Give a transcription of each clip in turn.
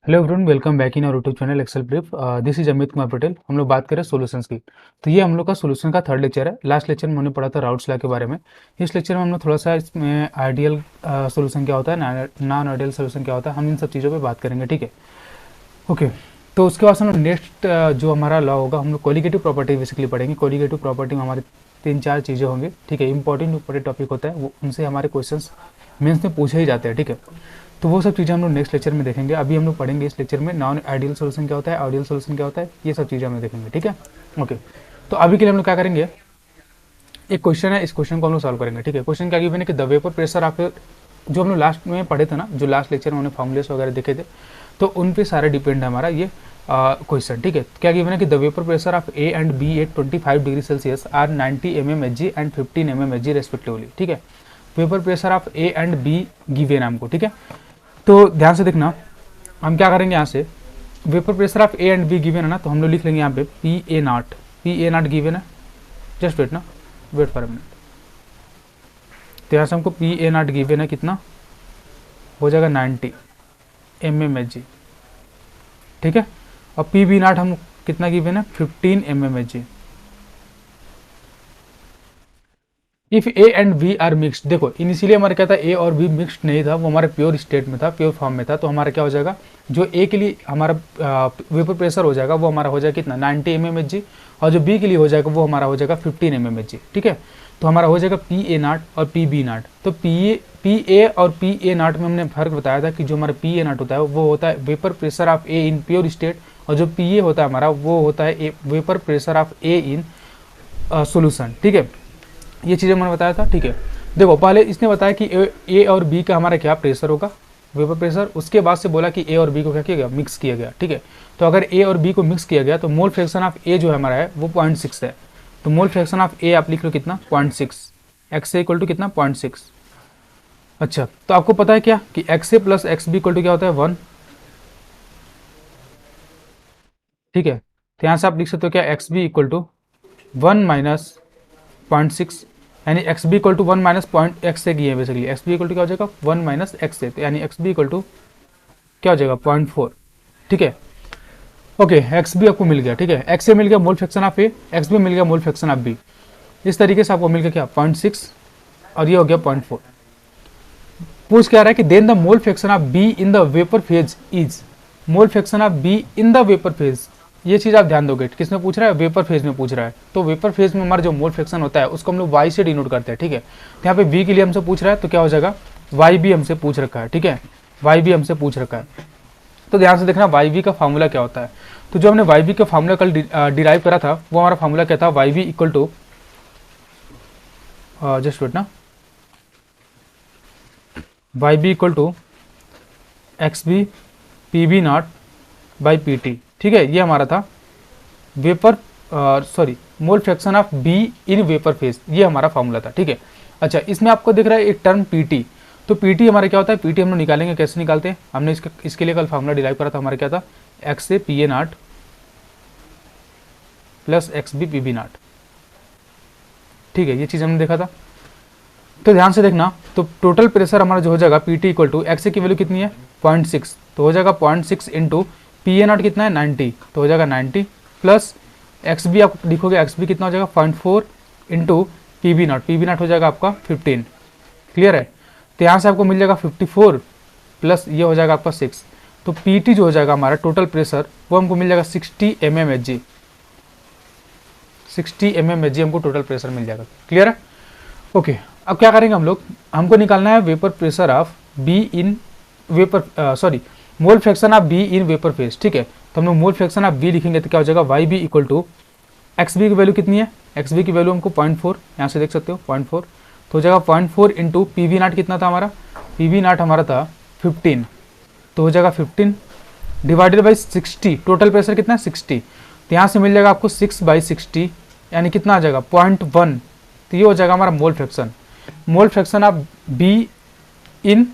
Hello everyone, welcome back in our YouTube channel Excel Brief. This is Amit Kumar Patel. हम लोग बात करें सॉल्यूशंस की। तो ये हम लोग का सॉल्यूशन का थर्ड लेक्चर है। लास्ट लेक्चर में हमने पढ़ा था राउट्स लॉ के बारे में। इस लेक्चर में हम लोग थोड़ा सा इसमें आइडियल सॉल्यूशन क्या होता है, नॉन आइडियल सॉल्यूशन क्या होता है, हम इन सब चीज़ों पे बात करेंगे। ठीक है, ओके। तो उसके बाद हम लोग नेक्स्ट जो हमारा लॉ होगा, हम लोग कोलिगेटिव प्रॉपर्टी बेसिकली पढ़ेंगे। कोलिगेटिव प्रॉपर्टी में हमारे 3-4 चीज़ें होंगी। ठीक है, इंपॉर्टेंट टॉपिक होता है, वो उनसे हमारे क्वेश्चन मेंस में पूछे ही जाते हैं। ठीक है, तो वो सब चीज़ें हम लोग नेक्स्ट लेक्चर में देखेंगे। अभी हम लोग पढ़ेंगे इस लेक्चर में नॉन आइडियल सोल्यूशन क्या होता है, आइडियल सोल्यूशन क्या होता है, ये सब चीज़ें हम लोग देखेंगे। ठीक है, ओके। तो अभी के लिए हम लोग क्या करेंगे, एक क्वेश्चन है, इस क्वेश्चन को हम लोग सॉल्व करेंगे। ठीक है, क्वेश्चन क्या गिवन है कि द वेपर प्रेशर आप जो हम लोग लास्ट में पढ़े थे ना, जो लास्ट लेक्चर में हमने फॉर्मुलेस वगैरह देखे थे, तो उन पे सारे डिपेंड है हमारा ये क्वेश्चन। ठीक है, क्या गिवन है कि the vapour pressure of A and B at 25 degree Celsius are 90 mmHg and 15 mmHg respectively. ठीक है, vapour pressure of A and b given है हमको। ठीक है, तो ध्यान से देखना, हम क्या करेंगे यहाँ से, vapour pressure of A and b given है ना, तो हम लोग लिख लेंगे यहाँ पे पी ए नॉट गिवन है। जस्ट वेट ना, वेट फॉर अ मिनट। तो यहाँ से हमको पी ए नॉट गिवन है, कितना हो जाएगा 90 mmHg। ठीक है, और पी बी नॉट हम कितना गिवन है, 15 mmHg। If A and B are mixed, देखो इनिशियली हमारा क्या था, ए और बी मिक्सड नहीं था, वो हमारे प्योर स्टेट में था, प्योर फॉर्म में था। तो हमारा क्या हो जाएगा, जो ए के लिए हमारा वेपर प्रेशर हो जाएगा वो हमारा हो जाएगा कितना, 90 mmHg, और जो बी के लिए हो जाएगा वो हमारा हो जाएगा 15 mmHg। ठीक है, तो हमारा हो जाएगा पी ए नॉट और पी बी नॉट। तो पी ए और पी ए नॉट में हमने फर्क बताया था कि जो हमारा पी ए नॉट होता है वो होता है vapour pressure of A in pure state, और जो पी ए होता है हमारा वो होता है vapour pressure of A in solution. ठीक है, ये चीज़ें मैंने बताया था। ठीक है, देखो पहले इसने बताया कि ए और बी का हमारा क्या प्रेशर होगा, वेपर प्रेशर। उसके बाद से बोला कि ए और बी को क्या किया गया, मिक्स किया गया। ठीक है, तो अगर ए और बी को मिक्स किया गया तो मोल फ्रैक्शन ऑफ ए जो है हमारा है वो 0.6 है। तो मोल फ्रैक्शन ऑफ ए आप लिख लो कितना, 0.6। एक्स ए इक्वल टू कितना, 0.6। अच्छा, तो आपको पता है क्या कि X A plus X B equal to क्या होता है, 1। ठीक है, तो यहाँ से आप लिख सकते हो क्या, X B equal to 1 minus 0.6, यानी X B equal to 1 minus point X से की है basically. X B equal to क्या हो जाएगा, 1 माइनस एक्स से, तो यानी एक्स बी इक्वल टू क्या हो जाएगा, 0.4। ठीक है, ओके, एक्स बी आपको मिल गया। ठीक है, एक्स ए मिल गया mole fraction of A, X B मिल गया मोल फ्रैक्शन ऑफ बी। इस तरीके से आपको मिल गया क्या, 0.6, और ये हो गया 0.4। पूछ क्या रहा है कि then the mole fraction of B in the vapour phase is, mole fraction of B in the vapour phase, ये चीज आप ध्यान दोगे। किसमें पूछ रहा है, वेपर फेज में पूछ रहा है। तो वेपर फेज में हमारा जो मोल फ्रैक्शन होता है उसको हम लोग वाई से डिनोट करते हैं। ठीक है, तो यहाँ पे बी के लिए हमसे पूछ रहा है, तो क्या हो जाएगा, वाई बी हमसे पूछ रखा है। ठीक है, वाई बी हमसे पूछ रखा है। तो ध्यान से देखना वाई बी का फार्मूला क्या होता है। तो जो हमने वाई बी का फार्मूला कल डिराइव करा था, वो हमारा फार्मूला क्या था, Y B equal to, just wait ना, Y B equal to X B P B naught by P T. ठीक है, ये हमारा था vapour mole fraction of B in vapour phase, ये हमारा फार्मूला था। ठीक है, अच्छा, इसमें आपको दिख रहा है एक टर्म पीटी। तो पीटी हमारा क्या होता है, पीटी हम लोग निकालेंगे, कैसे निकालते हैं, हमने इसके लिए कल फार्मूला डिराइव करा था। हमारा क्या था, एक्स से P A not plus X B P B not. ठीक है, ये चीज़ हमने देखा था। तो ध्यान से देखना, तो टोटल प्रेशर हमारा जो हो जाएगा P T equal to X की वैल्यू कितनी है, 0.6, तो हो जाएगा 0.6 इंटू पी ए नॉट कितना है, 90, तो हो जाएगा 90 प्लस एक्स बी आप लिखोगे, एक्स बी कितना हो जाएगा 0.4 इंटू पी बी नॉट हो जाएगा आपका 15। क्लियर है, तो यहाँ से आपको मिल जाएगा 54 प्लस ये हो जाएगा आपका 6। तो पी टी जो हो जाएगा हमारा टोटल प्रेशर वो हमको मिल जाएगा 60 mmHg, 60 mmHg हमको टोटल प्रेशर मिल जाएगा। क्लियर है, ओके। अब क्या करेंगे हम लोग, हमको निकालना है vapour pressure of B in vapour mole fraction of B in vapour phase. ठीक है, तो हम लोग मोल फ्रैक्शन ऑफ बी लिखेंगे, तो क्या हो जाएगा, Y B equal to X B की वैल्यू कितनी है, एक्स बी की वैल्यू हमको 0.4, यहाँ से देख सकते हो 0.4, तो हो जाएगा 0.4 इंटू पी वी नॉट कितना था हमारा, पी वी नॉट हमारा था 15, तो हो जाएगा 15 डिवाइडेड बाई 60, टोटल प्रेशर कितना है 60, तो यहाँ से मिल जाएगा आपको 6/60, यानी कितना आ जाएगा 0.1। तो ये हो जाएगा हमारा mole fraction of B in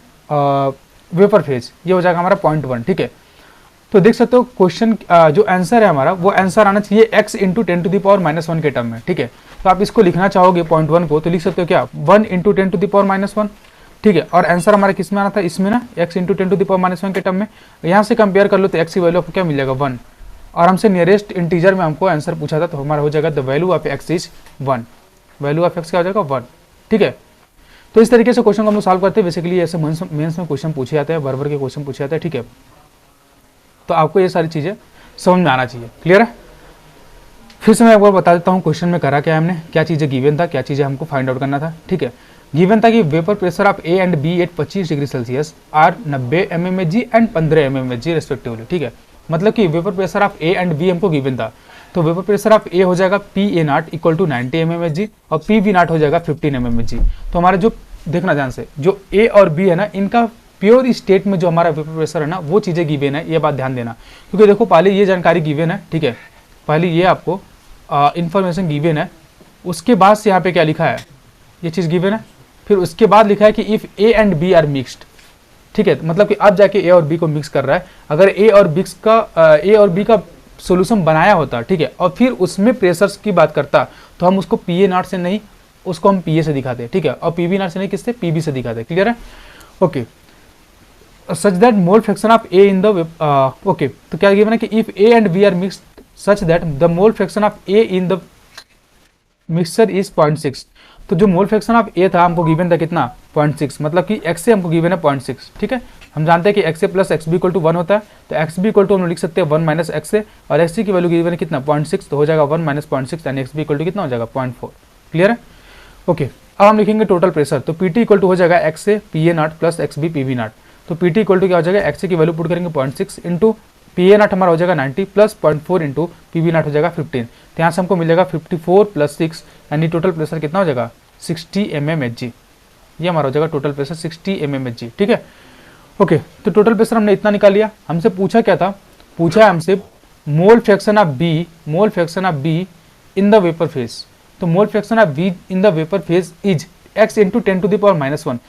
vapour phase, ये हो जाएगा हमारा 0.1। ठीक है, तो देख सकते हो क्वेश्चन जो आंसर है हमारा वो आंसर आना चाहिए x इंटू 10⁻⁻1 के टर्म में। ठीक है, तो आप इसको लिखना चाहोगे 0.1 को, तो लिख सकते हो क्या, 1 इंटू 10⁻⁻1, ठीक है। और आंसर हमारा किस में आना था, इसमें ना x इंटू 10⁻⁻1 के टर्म में। यहाँ से कंपेयर कर लो तो x की वैल्यू आपको क्या मिल जाएगा 1, और हमसे नियरेस्ट इंटीजर में हमको आंसर पूछा था, तो हमारा हो जाएगा the value of x is 1, value of x क्या हो जाएगा 1। ठीक है, तो इस तरीके से क्वेश्चन को हम लोग सॉल्व करते हैं। बेसिकली ऐसे मेंस में क्वेश्चन पूछे जाते हैं, भर के क्वेश्चन पूछे जाते हैं। ठीक है, तो आपको ये सारी चीज़ें समझ में आना चाहिए। क्लियर है? फिर से मैं एक बार बता देता हूँ क्वेश्चन में करा क्या हमने, क्या चीज़ें गिवन था, क्या चीज़ें हमको फाइंड आउट करना था। ठीक है, गिवन था कि vapour pressure of A and B at 25 degree Celsius are 90 mmHg and 15 mmHg respectively. ठीक है, मतलब कि vapour pressure of A and B हमको गिवन था, तो वेपर प्रेशर ऑफ ए हो जाएगा P A not equal to 90 mmHg और पी बी नॉट हो जाएगा 15 mmHg। तो हमारा जो देखना ध्यान से, जो ए और बी है ना, इनका प्योर स्टेट में जो हमारा वेपर प्रेशर है ना, वो चीज़ें गिवन है, ये बात ध्यान देना। क्योंकि देखो पहले ये जानकारी गिवन है, ठीक है, पहले ये आपको इंफॉर्मेशन गिवन है, उसके बाद से यहाँ पे क्या लिखा है, ये चीज़ गिवन है, फिर उसके बाद लिखा है कि if A and B are mixed. ठीक है, मतलब कि अब जाके ए और बी को मिक्स कर रहा है। अगर ए और बी का सोल्यूशन बनाया होता, ठीक है, और फिर उसमें प्रेशर्स की बात करता, तो हम उसको पी ए नॉट से नहीं, उसको हम पी ए से दिखाते, ठीक है, और पी बी नॉट से नहीं, किससे, पी बी से दिखाते। क्लियर है? Okay, such that mole fraction of A in the okay, तो क्या गिवन है कि if A and B are mixed such that the mole fraction of A in the mixture is 0.6। तो जो मोल fraction of ए था हमको given था कितना, 0.6, मतलब कि एक्स से हमको गिवन है 0.6। ठीक है, हम जानते हैं कि X A plus X B equal to 1 होता है, तो एक्स बी इक्वल टू हम लोग लिख सकते हैं 1 माइनस एक्स ए, और एक्स सी की वैल्यू गिवन है कितना, 0.6, तो हो जाएगा 1 माइनस 0.6 यानी एक्स बी इक्वल टू कितना हो जाएगा 0.4। क्लियर है? ओके, अब हम लिखेंगे टोटल प्रेशर, तो पी टी इक्वल टू हो जाएगा X A P A not plus X B P B not. तो पी टी इक्वल टू क्या हो जाएगा, एक्स ए की वैल्यू पुट करेंगे 0.6 इंटू पी ए नॉट हमारा हो जाएगा 90 plus 0.4 into P B not हो जाएगा 15। तो यहाँ से हमको मिल जाएगा 54 प्लस 6 यानी टोटल प्रेशर कितना हो जाएगा 60 mmHg। ये हमारा हो जाएगा टोटल प्रेशर 60 mmHg। ठीक है, ओके, तो टोटल प्रेशर हमने इतना निकाल लिया। हमसे पूछा क्या था, पूछा है हमसे mole fraction of B in the vapour phase. तो mole fraction of B in the vapour phase is x into 10⁻⁻1।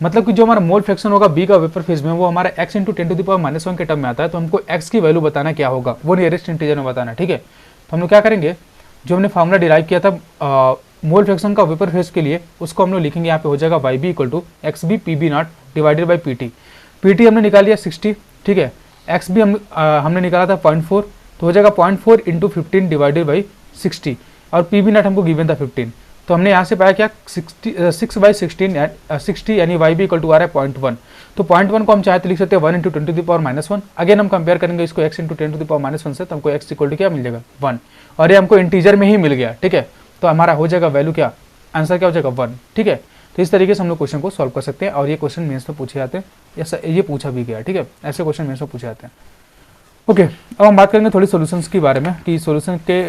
मतलब कि जो हमारा मोल फ्रैक्शन होगा बी का वेपर फेज में, वो हमारा x इंटू 10⁻⁻1 के टर्म में आता है। तो हमको x की वैल्यू बताना क्या होगा, वो नियरेस्ट इंटीजर में बताना। ठीक है, तो हम लोग क्या करेंगे, जो हमने फॉर्मूला डिराइव किया था मोल फ्रैक्शन का वेपर फेज के लिए, उसको हम लोग लिखेंगे, यहाँ पे हो जाएगा Y B equal to X B P B not divided by P T. P T हमने निकाल लिया 60, ठीक है, एक्स बी हमने निकाला था 0.4, तो हो जाएगा 0.4 इंटू 15 डिवाइडेड बाई 60, और पी बी नॉट हमको गिवन था 15। तो हमने यहाँ से पाया क्या 6/16 यानी वाई बी इक्वल टू आ रहा है 0.1। तो 0.1 को हम चाहे तो लिख सकते हैं 1 इंटू 10⁻⁻1। अगेन हम कंपेयर करेंगे इसको x इंटू 10⁻⁻1 से, तो हमको x इक्वल टू क्या मिल जाएगा 1, और ये हमको इंटीजर में ही मिल गया। ठीक है, तो हमारा हो जाएगा वैल्यू क्या, आंसर क्या हो जाएगा 1। ठीक है, तो इस तरीके से हम लोग क्वेश्चन को सॉल्व कर सकते हैं, और ये क्वेश्चन मेंस में पूछे जाते हैं, ऐसा ये पूछा भी गया। ठीक है, ऐसे क्वेश्चन मेंस में पूछे जाते हैं। ओके, अब हम बात करेंगे थोड़ी सोल्यूशंस के बारे में, कि सोल्यूशन के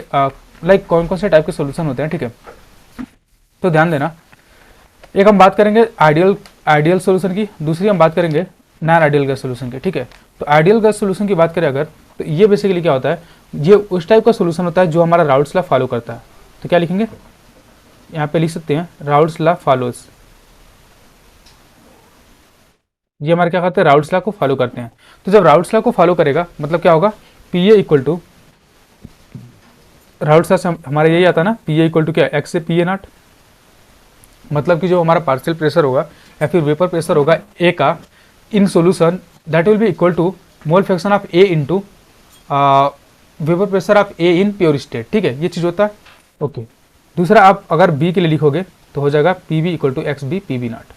लाइक कौन कौन से टाइप के सोल्यूशन होते हैं। ठीक है, तो ध्यान देना, एक हम बात करेंगे आइडियल सोल्यूशन की, दूसरी हम बात करेंगे नॉन आइडियल गैस सोल्यूशन की। ठीक है, तो आइडियल गैस सोल्यूशन की बात करें अगर, तो ये बेसिकली क्या होता है, ये उस टाइप का सोल्यूशन होता है जो हमारा राउल्स लॉ फॉलो करता है। तो क्या लिखेंगे, यहाँ पे लिख सकते हैं राउल्स लॉ फॉलोज। ये हमारे क्या करते हैं, राउल्स लॉ को फॉलो करते हैं। तो जब राउल्स लॉ को फॉलो करेगा मतलब क्या होगा, P A equal to, Raoult's law से हमारा यही आता है ना, पी ए इक्वल टू क्या, एक्स से पी ए नॉट, मतलब कि जो हमारा पार्शियल प्रेशर होगा या फिर वेपर प्रेशर होगा ए का in solution, that will be equal to mole fraction of A into vapour pressure of A in pure state. ठीक है, ये चीज़ होता है। ओके, दूसरा आप अगर बी के लिए लिखोगे तो हो जाएगा P B equal to X B P B not.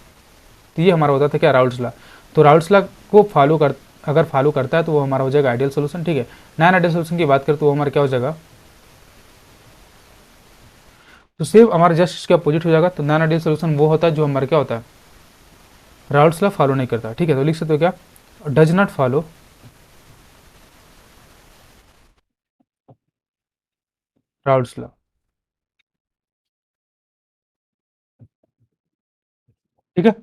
तो ये हमारा होता था क्या, राउल्स लॉ। तो राउल्स लॉ को अगर फॉलो करता है तो वो हमारा हो जाएगा आइडियल सोल्यूशन। ठीक है, नॉन आइडियल सोल्यूशन की बात करें तो वो हमारा क्या हो जाएगा, तो सिर्फ हमारा जस्ट इसके अपोजिट हो जाएगा। तो नॉन आइडियल सोल्यूशन वो होता है जो हमारा क्या होता है, राउल्स लॉ फॉलो नहीं करता। ठीक है, तो लिख सकते हो क्या, does not follow Raoult's law. ठीक है,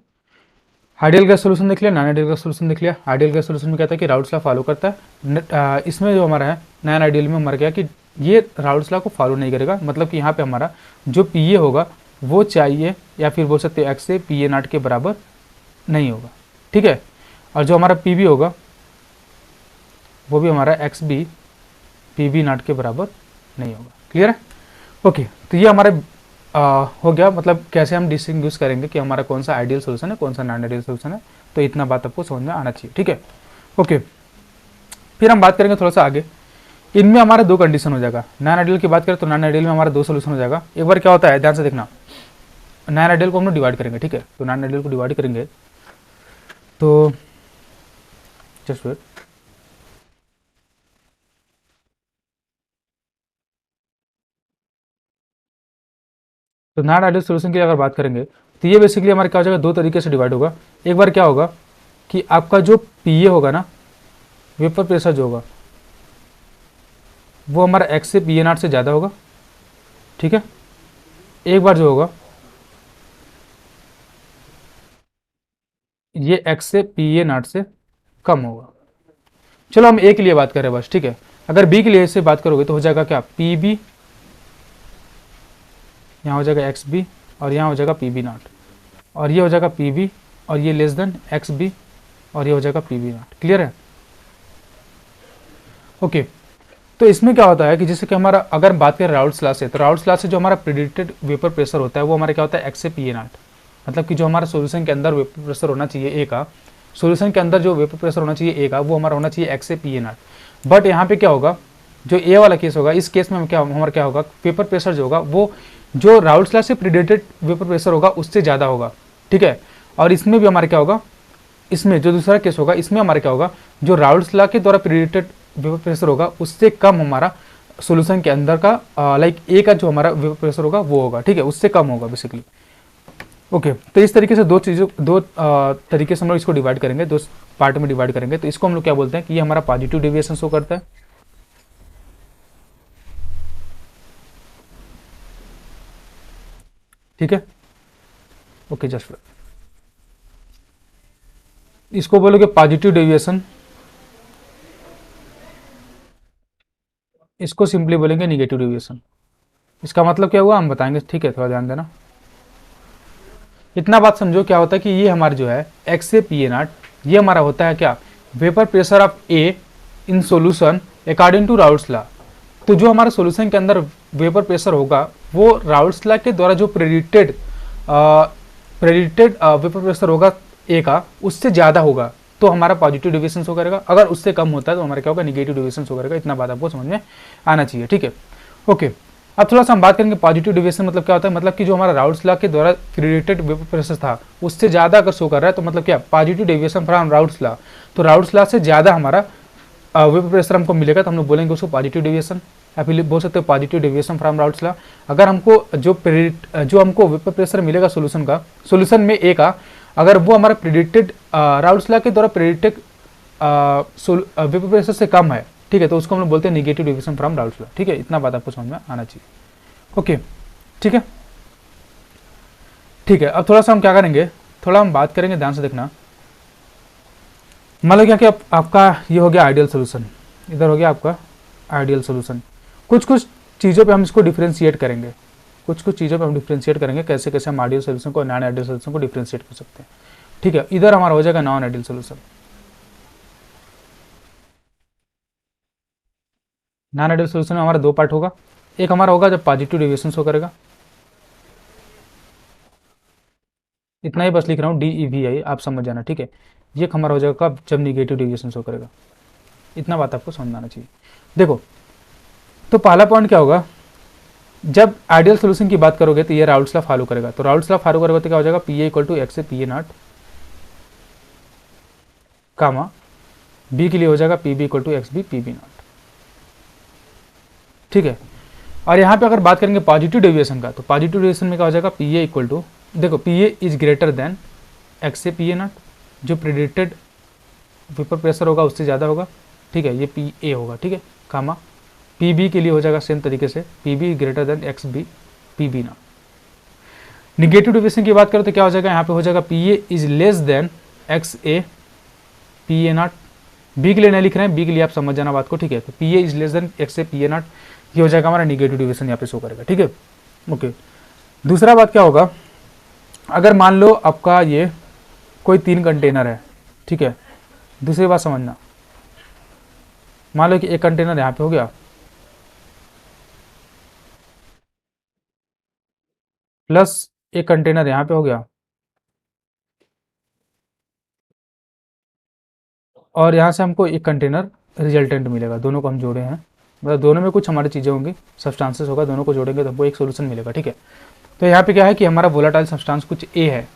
आइडियल गैस सोल्यूशन देख लिया, नॉन आइडियल गैस सोल्यूशन देख लिया। आइडियल गैस सोल्यूशन में कहता है कि राउल्स लॉ फॉलो करता है। इसमें जो हमारा है नॉन आइडियल में हमारा क्या कि ये राउल्स लॉ को फॉलो नहीं करेगा, मतलब कि यहाँ पे हमारा जो पी ए होगा वो चाहिए, या फिर बोल सकते हैं एक्स से पी ए नॉट के बराबर नहीं होगा। ठीक है, और जो हमारा पी बी होगा वो भी हमारा X B P B not के बराबर नहीं होगा। क्लियर है? ओके, तो ये हमारे हो गया, मतलब कैसे हम डिस्टिंग्विश करेंगे कि हमारा कौन सा आइडियल सोल्यूशन है, कौन सा नॉन आइडियल सोल्यूशन है। तो इतना बात आपको समझ में आना चाहिए, ठीक है। ओके, फिर हम बात करेंगे थोड़ा सा आगे। इनमें हमारा दो कंडीशन हो जाएगा। नॉन आइडियल की बात करें तो नॉन आइडियल में हमारा दो सोल्यूशन हो जाएगा। एक बार क्या होता है, ध्यान से देखना, नॉन आइडियल को हम लोग डिवाइड करेंगे, ठीक है। तो नॉन आइडियल को डिवाइड करेंगे तो जस्ट वेट। तो नॉन आइडियल सोल्यूशन की अगर बात करेंगे तो ये बेसिकली हमारे क्या हो जाएगा, दो तरीके से डिवाइड होगा। एक बार क्या होगा कि आपका जो पीए होगा ना, वेपर प्रेशर जो होगा वो हमारा एक्स से पी ए नॉट से ज़्यादा होगा, ठीक है। एक बार जो होगा ये एक्स से पी ए नॉट से कम होगा। चलो हम ए के लिए बात करें बस, ठीक है। अगर बी के लिए से बात करोगे तो हो जाएगा क्या, पी बी, यहाँ हो जाएगा एक्स बी, और यहाँ हो जाएगा पी बी नॉट, और ये हो जाएगा पी बी, और ये लेस देन एक्स बी, और ये हो जाएगा पी बी नॉट। क्लियर है? ओके, तो इसमें क्या होता है कि जैसे कि हमारा अगर बात करें राउल्ट्स लॉ से, तो राउल्ट्स लॉ से जो हमारा प्रेडिक्टेड वेपर प्रेशर होता है वो हमारा क्या होता है, एक्स से पी ए नॉट। मतलब कि जो हमारा सोल्यूशन के अंदर वेपर प्रेशर होना चाहिए ए का, सोल्यूशन के अंदर जो वेपर प्रेशर होना चाहिए ए का, वो हमारा होना चाहिए एक्स से पी ए नॉट। बट यहाँ पे क्या होगा, जो ए वाला केस होगा, इस केस में क्या हमारा क्या होगा, वेपर प्रेशर जो होगा वो जो राउल्ट्स लॉ से प्रेडिक्टेड वेपर प्रेशर होगा उससे ज़्यादा होगा, ठीक है। और इसमें भी हमारा क्या होगा, इसमें जो दूसरा केस होगा इसमें हमारा क्या होगा, जो राउल्ट्स लॉ के द्वारा प्रेडिक्टेड वेपर प्रेशर होगा उससे कम हमारा सॉल्यूशन के अंदर का लाइक ए का जो हमारा वेपर प्रेशर होगा वो होगा, ठीक है, उससे कम होगा बेसिकली। ओके, तो इस तरीके से दो तरीके से हम लोग इसको डिवाइड करेंगे, दो पार्ट में डिवाइड करेंगे। तो इसको हम लोग क्या बोलते हैं कि ये हमारा पॉजिटिव डेविएशन शो करता है, ठीक है। ओके, जस्ट इसको बोलोगे पॉजिटिव डेविएशन, इसको सिंपली बोलेंगे निगेटिव डेविएशन। इसका मतलब क्या हुआ हम बताएंगे, ठीक है, थोड़ा ध्यान देना। इतना बात समझो क्या होता है कि ये हमारा जो है एक्स से पी ए नॉट, ये हमारा होता है क्या, vapour pressure of A in solution according to Raoult's law. तो जो हमारा सॉल्यूशन के अंदर वेपर प्रेशर होगा वो राउल्ट्स लॉ के द्वारा जो प्रेडिक्टेड वेपर प्रेशर होगा ए का उससे ज़्यादा होगा तो हमारा पॉजिटिव डेविएशन शो करेगा। अगर उससे कम होता है तो हमारा क्या होगा, निगेटिव डेविएशन शो करेगा। इतना बात आपको समझ में आना चाहिए, ठीक है। ओके, अब थोड़ा सा हम बात करेंगे पॉजिटिव डेविएशन मतलब क्या होता है। मतलब कि जो हमारा राउल्ट्स लॉ के द्वारा प्रेडिक्टेड वेपर प्रेशर था उससे ज़्यादा अगर शो कर रहा है तो मतलब क्या, positive deviation from Raoult's law. तो राउल्ट्स लॉ से ज़्यादा हमारा वेपर प्रेशर हमको मिलेगा तो हम लोग बोलेंगे उसको पॉजिटिव डेविएशन, या फिर बोल सकते हो positive deviation from Raoult's law. अगर हमको जो हमको वेपर प्रेशर मिलेगा सोल्यूशन में ए का, अगर वो हमारा प्रेडिक्टेड राउल्ट्स लॉ के द्वारा प्रेडिक्टेड वेपर प्रेशर से कम है, ठीक है, तो उसको हम लोग बोलते हैं negative deviation from Raoult's law, ठीक है। इतना बात आपको समझ में आना चाहिए, ओके, ठीक है। ठीक है, अब थोड़ा सा हम क्या करेंगे, थोड़ा हम बात करेंगे, ध्यान से देखना। मान लो क्या कि आपका ये हो गया आइडियल सोल्यूशन, इधर हो गया आपका आइडियल सोल्यूशन। कुछ कुछ चीज़ों पे हम इसको डिफ्रेंशिएट करेंगे, कुछ कुछ चीज़ों पे हम डिफ्रेंशिएट करेंगे, कैसे कैसे हम आइडियल सोल्यूशन को नॉन आइडियल सोल्यूशन को डिफ्रेंशिएट कर सकते हैं, ठीक है। इधर हमारा हो जाएगा non ideal solution. Non ideal solution में हमारा दो पार्ट होगा। एक हमारा होगा जब पॉजिटिव डेविएशन शो करेगा, इतना ही बस लिख रहा हूँ, डी ई वी आई, आप समझ जाना, ठीक है। ये हमारा हो जाएगा कब, जब निगेटिव डेविएशन शो करेगा। इतना बात आपको समझ में आना चाहिए। देखो, तो पहला पॉइंट क्या होगा, जब आइडियल सोल्यूशन की बात करोगे तो ये राउल्ट्स लॉ फॉलो करेगा। तो राउल्ट्स लॉ फॉलो करेगा तो क्या हो जाएगा, P A equal to X से P A naught, comma B के लिए हो जाएगा P B equal to X B P B not, ठीक है। और यहाँ पे अगर बात करेंगे पॉजिटिव डेविएशन का, तो पॉजिटिव डेविएशन में क्या हो जाएगा, पी ए इक्वल टू, देखो P A is greater than x से पी ए नॉट, जो प्रेडिक्टेड वेपर प्रेशर होगा उससे ज़्यादा होगा, ठीक है, ये पी ए होगा, ठीक है, कामा पी बी के लिए हो जाएगा सेम तरीके से P B greater than X B P B not. Negative deviation की बात करें तो क्या हो जाएगा, यहाँ पे हो जाएगा P A is less than X A P A not. B के लिए नहीं लिख रहे हैं, बी के लिए आप समझ जाना बात को, ठीक है। तो P A is less than X A P A not, ये हो जाएगा हमारा निगेटिव डेविएशन यहाँ पे शो करेगा, ठीक है, ओके। दूसरा बात क्या होगा, अगर मान लो आपका ये कोई 3 कंटेनर है, ठीक है। दूसरी बात समझना, मान लो कि एक कंटेनर यहाँ पे हो गया, प्लस एक कंटेनर यहाँ पे हो गया, और यहाँ से हमको एक कंटेनर रिजल्टेंट मिलेगा। दोनों को हम जोड़े हैं, मतलब दोनों में कुछ हमारी चीज़ें होंगी, सब्सटेंसेस होगा, दोनों को जोड़ेंगे तो हमको एक सोल्यूशन मिलेगा। ठीक है, तो यहाँ पे क्या है कि हमारा वोलाटाइल सब्सटेंस कुछ ए है,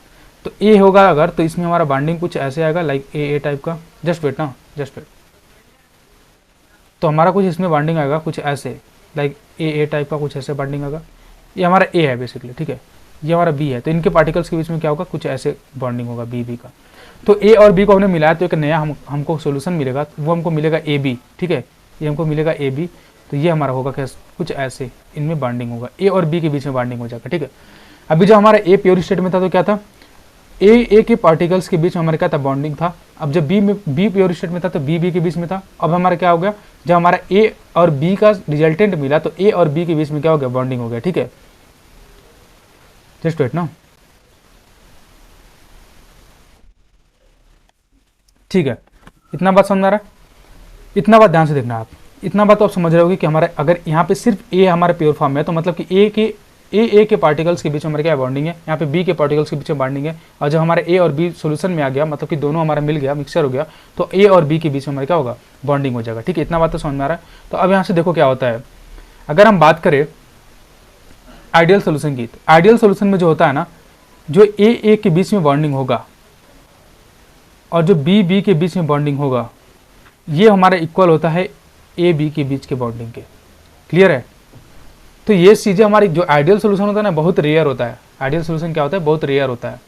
तो ए होगा अगर, तो इसमें हमारा बॉन्डिंग कुछ ऐसे आएगा, लाइक ए टाइप का। जस्ट वेट ना, जस्ट वेट। तो हमारा कुछ इसमें बॉन्डिंग आएगा कुछ ऐसे, लाइक ए टाइप का कुछ ऐसे बॉन्डिंग आएगा। ये हमारा ए है बेसिकली, ठीक है, ये हमारा बी है, तो इनके पार्टिकल्स के बीच में क्या होगा, कुछ ऐसे बॉन्डिंग होगा बी का। तो ए और बी को हमने मिलाया तो एक नया हमको सोल्यूशन मिलेगा, वो हमको मिलेगा ए बी। ठीक है, ये हमको मिलेगा ए बी, तो ये हमारा होगा क्या, कुछ ऐसे इनमें बॉन्डिंग होगा, ए और बी के बीच में बॉन्डिंग हो जाएगा। ठीक है, अभी जब हमारा ए प्योर स्टेट में था तो क्या था, ए के पार्टिकल्स के बीच में हमारे क्या था, बॉन्डिंग था। अब जब बी प्योर स्टेट में था तो बी के बीच में था। अब हमारा क्या हो गया, जब हमारा ए और बी का रिजल्टेंट मिला तो ए और बी के बीच में क्या हो गया, बॉन्डिंग हो गया। ठीक है, जस्ट वेट ना। ठीक है, इतना बात समझ आ रहा है, इतना बात ध्यान से देखना आप, इतना बात तो आप समझ रहे होगे कि हमारे अगर यहाँ पे सिर्फ ए हमारे प्योर फॉर्म में है तो मतलब कि ए के पार्टिकल्स के बीच में हमारे क्या बॉन्डिंग है, यहाँ पे बी के पार्टिकल्स के बीच में बॉन्डिंग है। और जब हमारे ए और बी सोल्यूशन में आ गया, मतलब कि दोनों हमारा मिल गया, मिक्सचर हो गया, तो ए और बी के बीच में हमारे क्या होगा, बॉन्डिंग हो जाएगा। ठीक है, इतना बात तो समझ में आ रहा है। तो अब यहाँ से देखो क्या होता है, अगर हम बात करें आइडियल सोल्यूशन की, तो आइडियल सोल्यूशन में जो होता है ना, जो ए के बीच में बॉन्डिंग होगा और जो बी के बीच में बॉन्डिंग होगा, ये हमारा इक्वल होता है ए बी के बीच के बॉन्डिंग के। क्लियर है, तो ये चीज़ें हमारी, जो आइडियल सोल्यूशन होता है ना, बहुत रेयर होता है। आइडियल सोल्यूशन क्या होता है, बहुत रेयर होता है।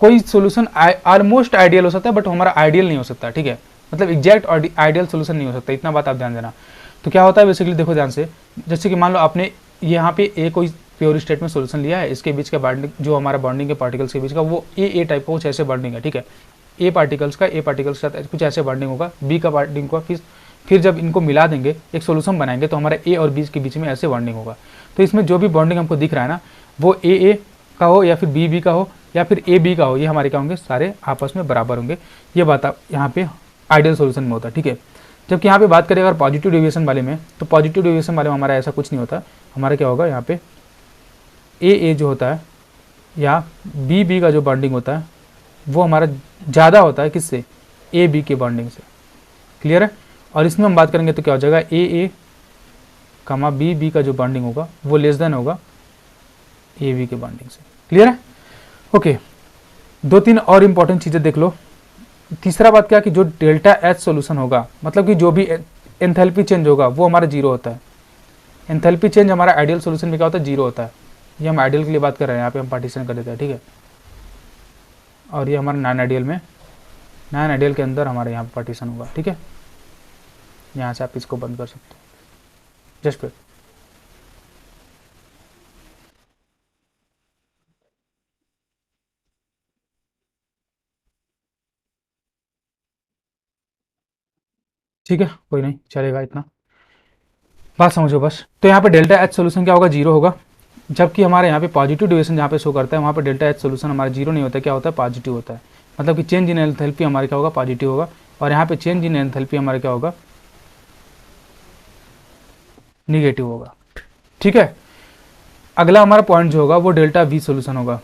कोई सोल्यूशन ऑलमोस्ट आइडियल हो सकता है बट हमारा आइडियल नहीं हो सकता। ठीक है, मतलब एग्जैक्ट आइडियल सोल्यूशन नहीं हो सकता, इतना बात आप ध्यान देना। तो क्या होता है बेसिकली, देखो ध्यान से, जैसे कि मान लो आपने यहाँ पे ए कोई प्योर स्टेट में सोल्यूशन लिया है, इसके बीच का बॉन्डिंग, जो हमारा बॉन्डिंग के पार्टिकल्स के बीच का, वो ए टाइप का कुछ ऐसे बॉन्डिंग है। ठीक है, ए पार्टिकल्स के साथ कुछ ऐसे बॉन्डिंग होगा, बी का बॉन्डिंग का, फिर जब इनको मिला देंगे, एक सोल्यूशन बनाएंगे, तो हमारा ए और बी के बीच में ऐसे बॉन्डिंग होगा। तो इसमें जो भी बॉन्डिंग हमको दिख रहा है ना, वो ए का हो या फिर बी का हो या फिर ए बी का हो, ये हमारे क्या होंगे, सारे आपस में बराबर होंगे। ये बात आप यहाँ पे आइडियल सोल्यूशन में होता है। ठीक है, जबकि यहाँ पे बात करें अगर पॉजिटिव डेविएशन वाले में, तो पॉजिटिव डेविएशन वाले में हमारा ऐसा कुछ नहीं होता। हमारा क्या होगा, यहाँ पे ए जो होता है या बी का जो बॉन्डिंग होता है वो हमारा ज़्यादा होता है, किससे, ए बी के बॉन्डिंग से। क्लियर है, और इसमें हम बात करेंगे तो क्या हो जाएगा, ए कमा बी का जो बॉन्डिंग होगा वो लेस देन होगा ए बी के बॉन्डिंग से। क्लियर है, ओके। दो तीन और इंपॉर्टेंट चीज़ें देख लो। तीसरा बात क्या कि जो डेल्टा एच सोल्यूशन होगा, मतलब कि जो भी एंथैल्पी चेंज होगा वो हमारा जीरो होता है। एंथैल्पी चेंज हमारा आइडियल सोल्यूशन में क्या होता है, जीरो होता है। ये हम आइडियल के लिए बात कर रहे हैं, यहाँ पे हम पार्टीशन कर देते हैं। ठीक है, और ये हमारा नॉन आइडियल में, नॉन आइडियल के अंदर हमारे यहाँ पे पार्टीशन होगा। ठीक है, यहाँ से आप इसको बंद कर सकते हो, जस्ट वेट। ठीक है, कोई नहीं, चलेगा, इतना बात समझो बस। तो यहाँ पे डेल्टा एच सोल्यूशन क्या होगा, जीरो होगा। जबकि हमारे यहाँ पे पॉजिटिव डेविएशन जहाँ पे शो करता है, वहाँ पे डेल्टा एच सोल्यूशन हमारा जीरो नहीं होता है, क्या होता है, पॉजिटिव होता है। मतलब कि चेंज इन एंथैल्पी हमारे क्या होगा, पॉजिटिव होगा। और यहाँ पे चेंज इन एंथैल्पी हमारे क्या होगा, निगेटिव होगा। ठीक है, अगला हमारा पॉइंट जो होगा वो डेल्टा वी सोल्यूशन होगा।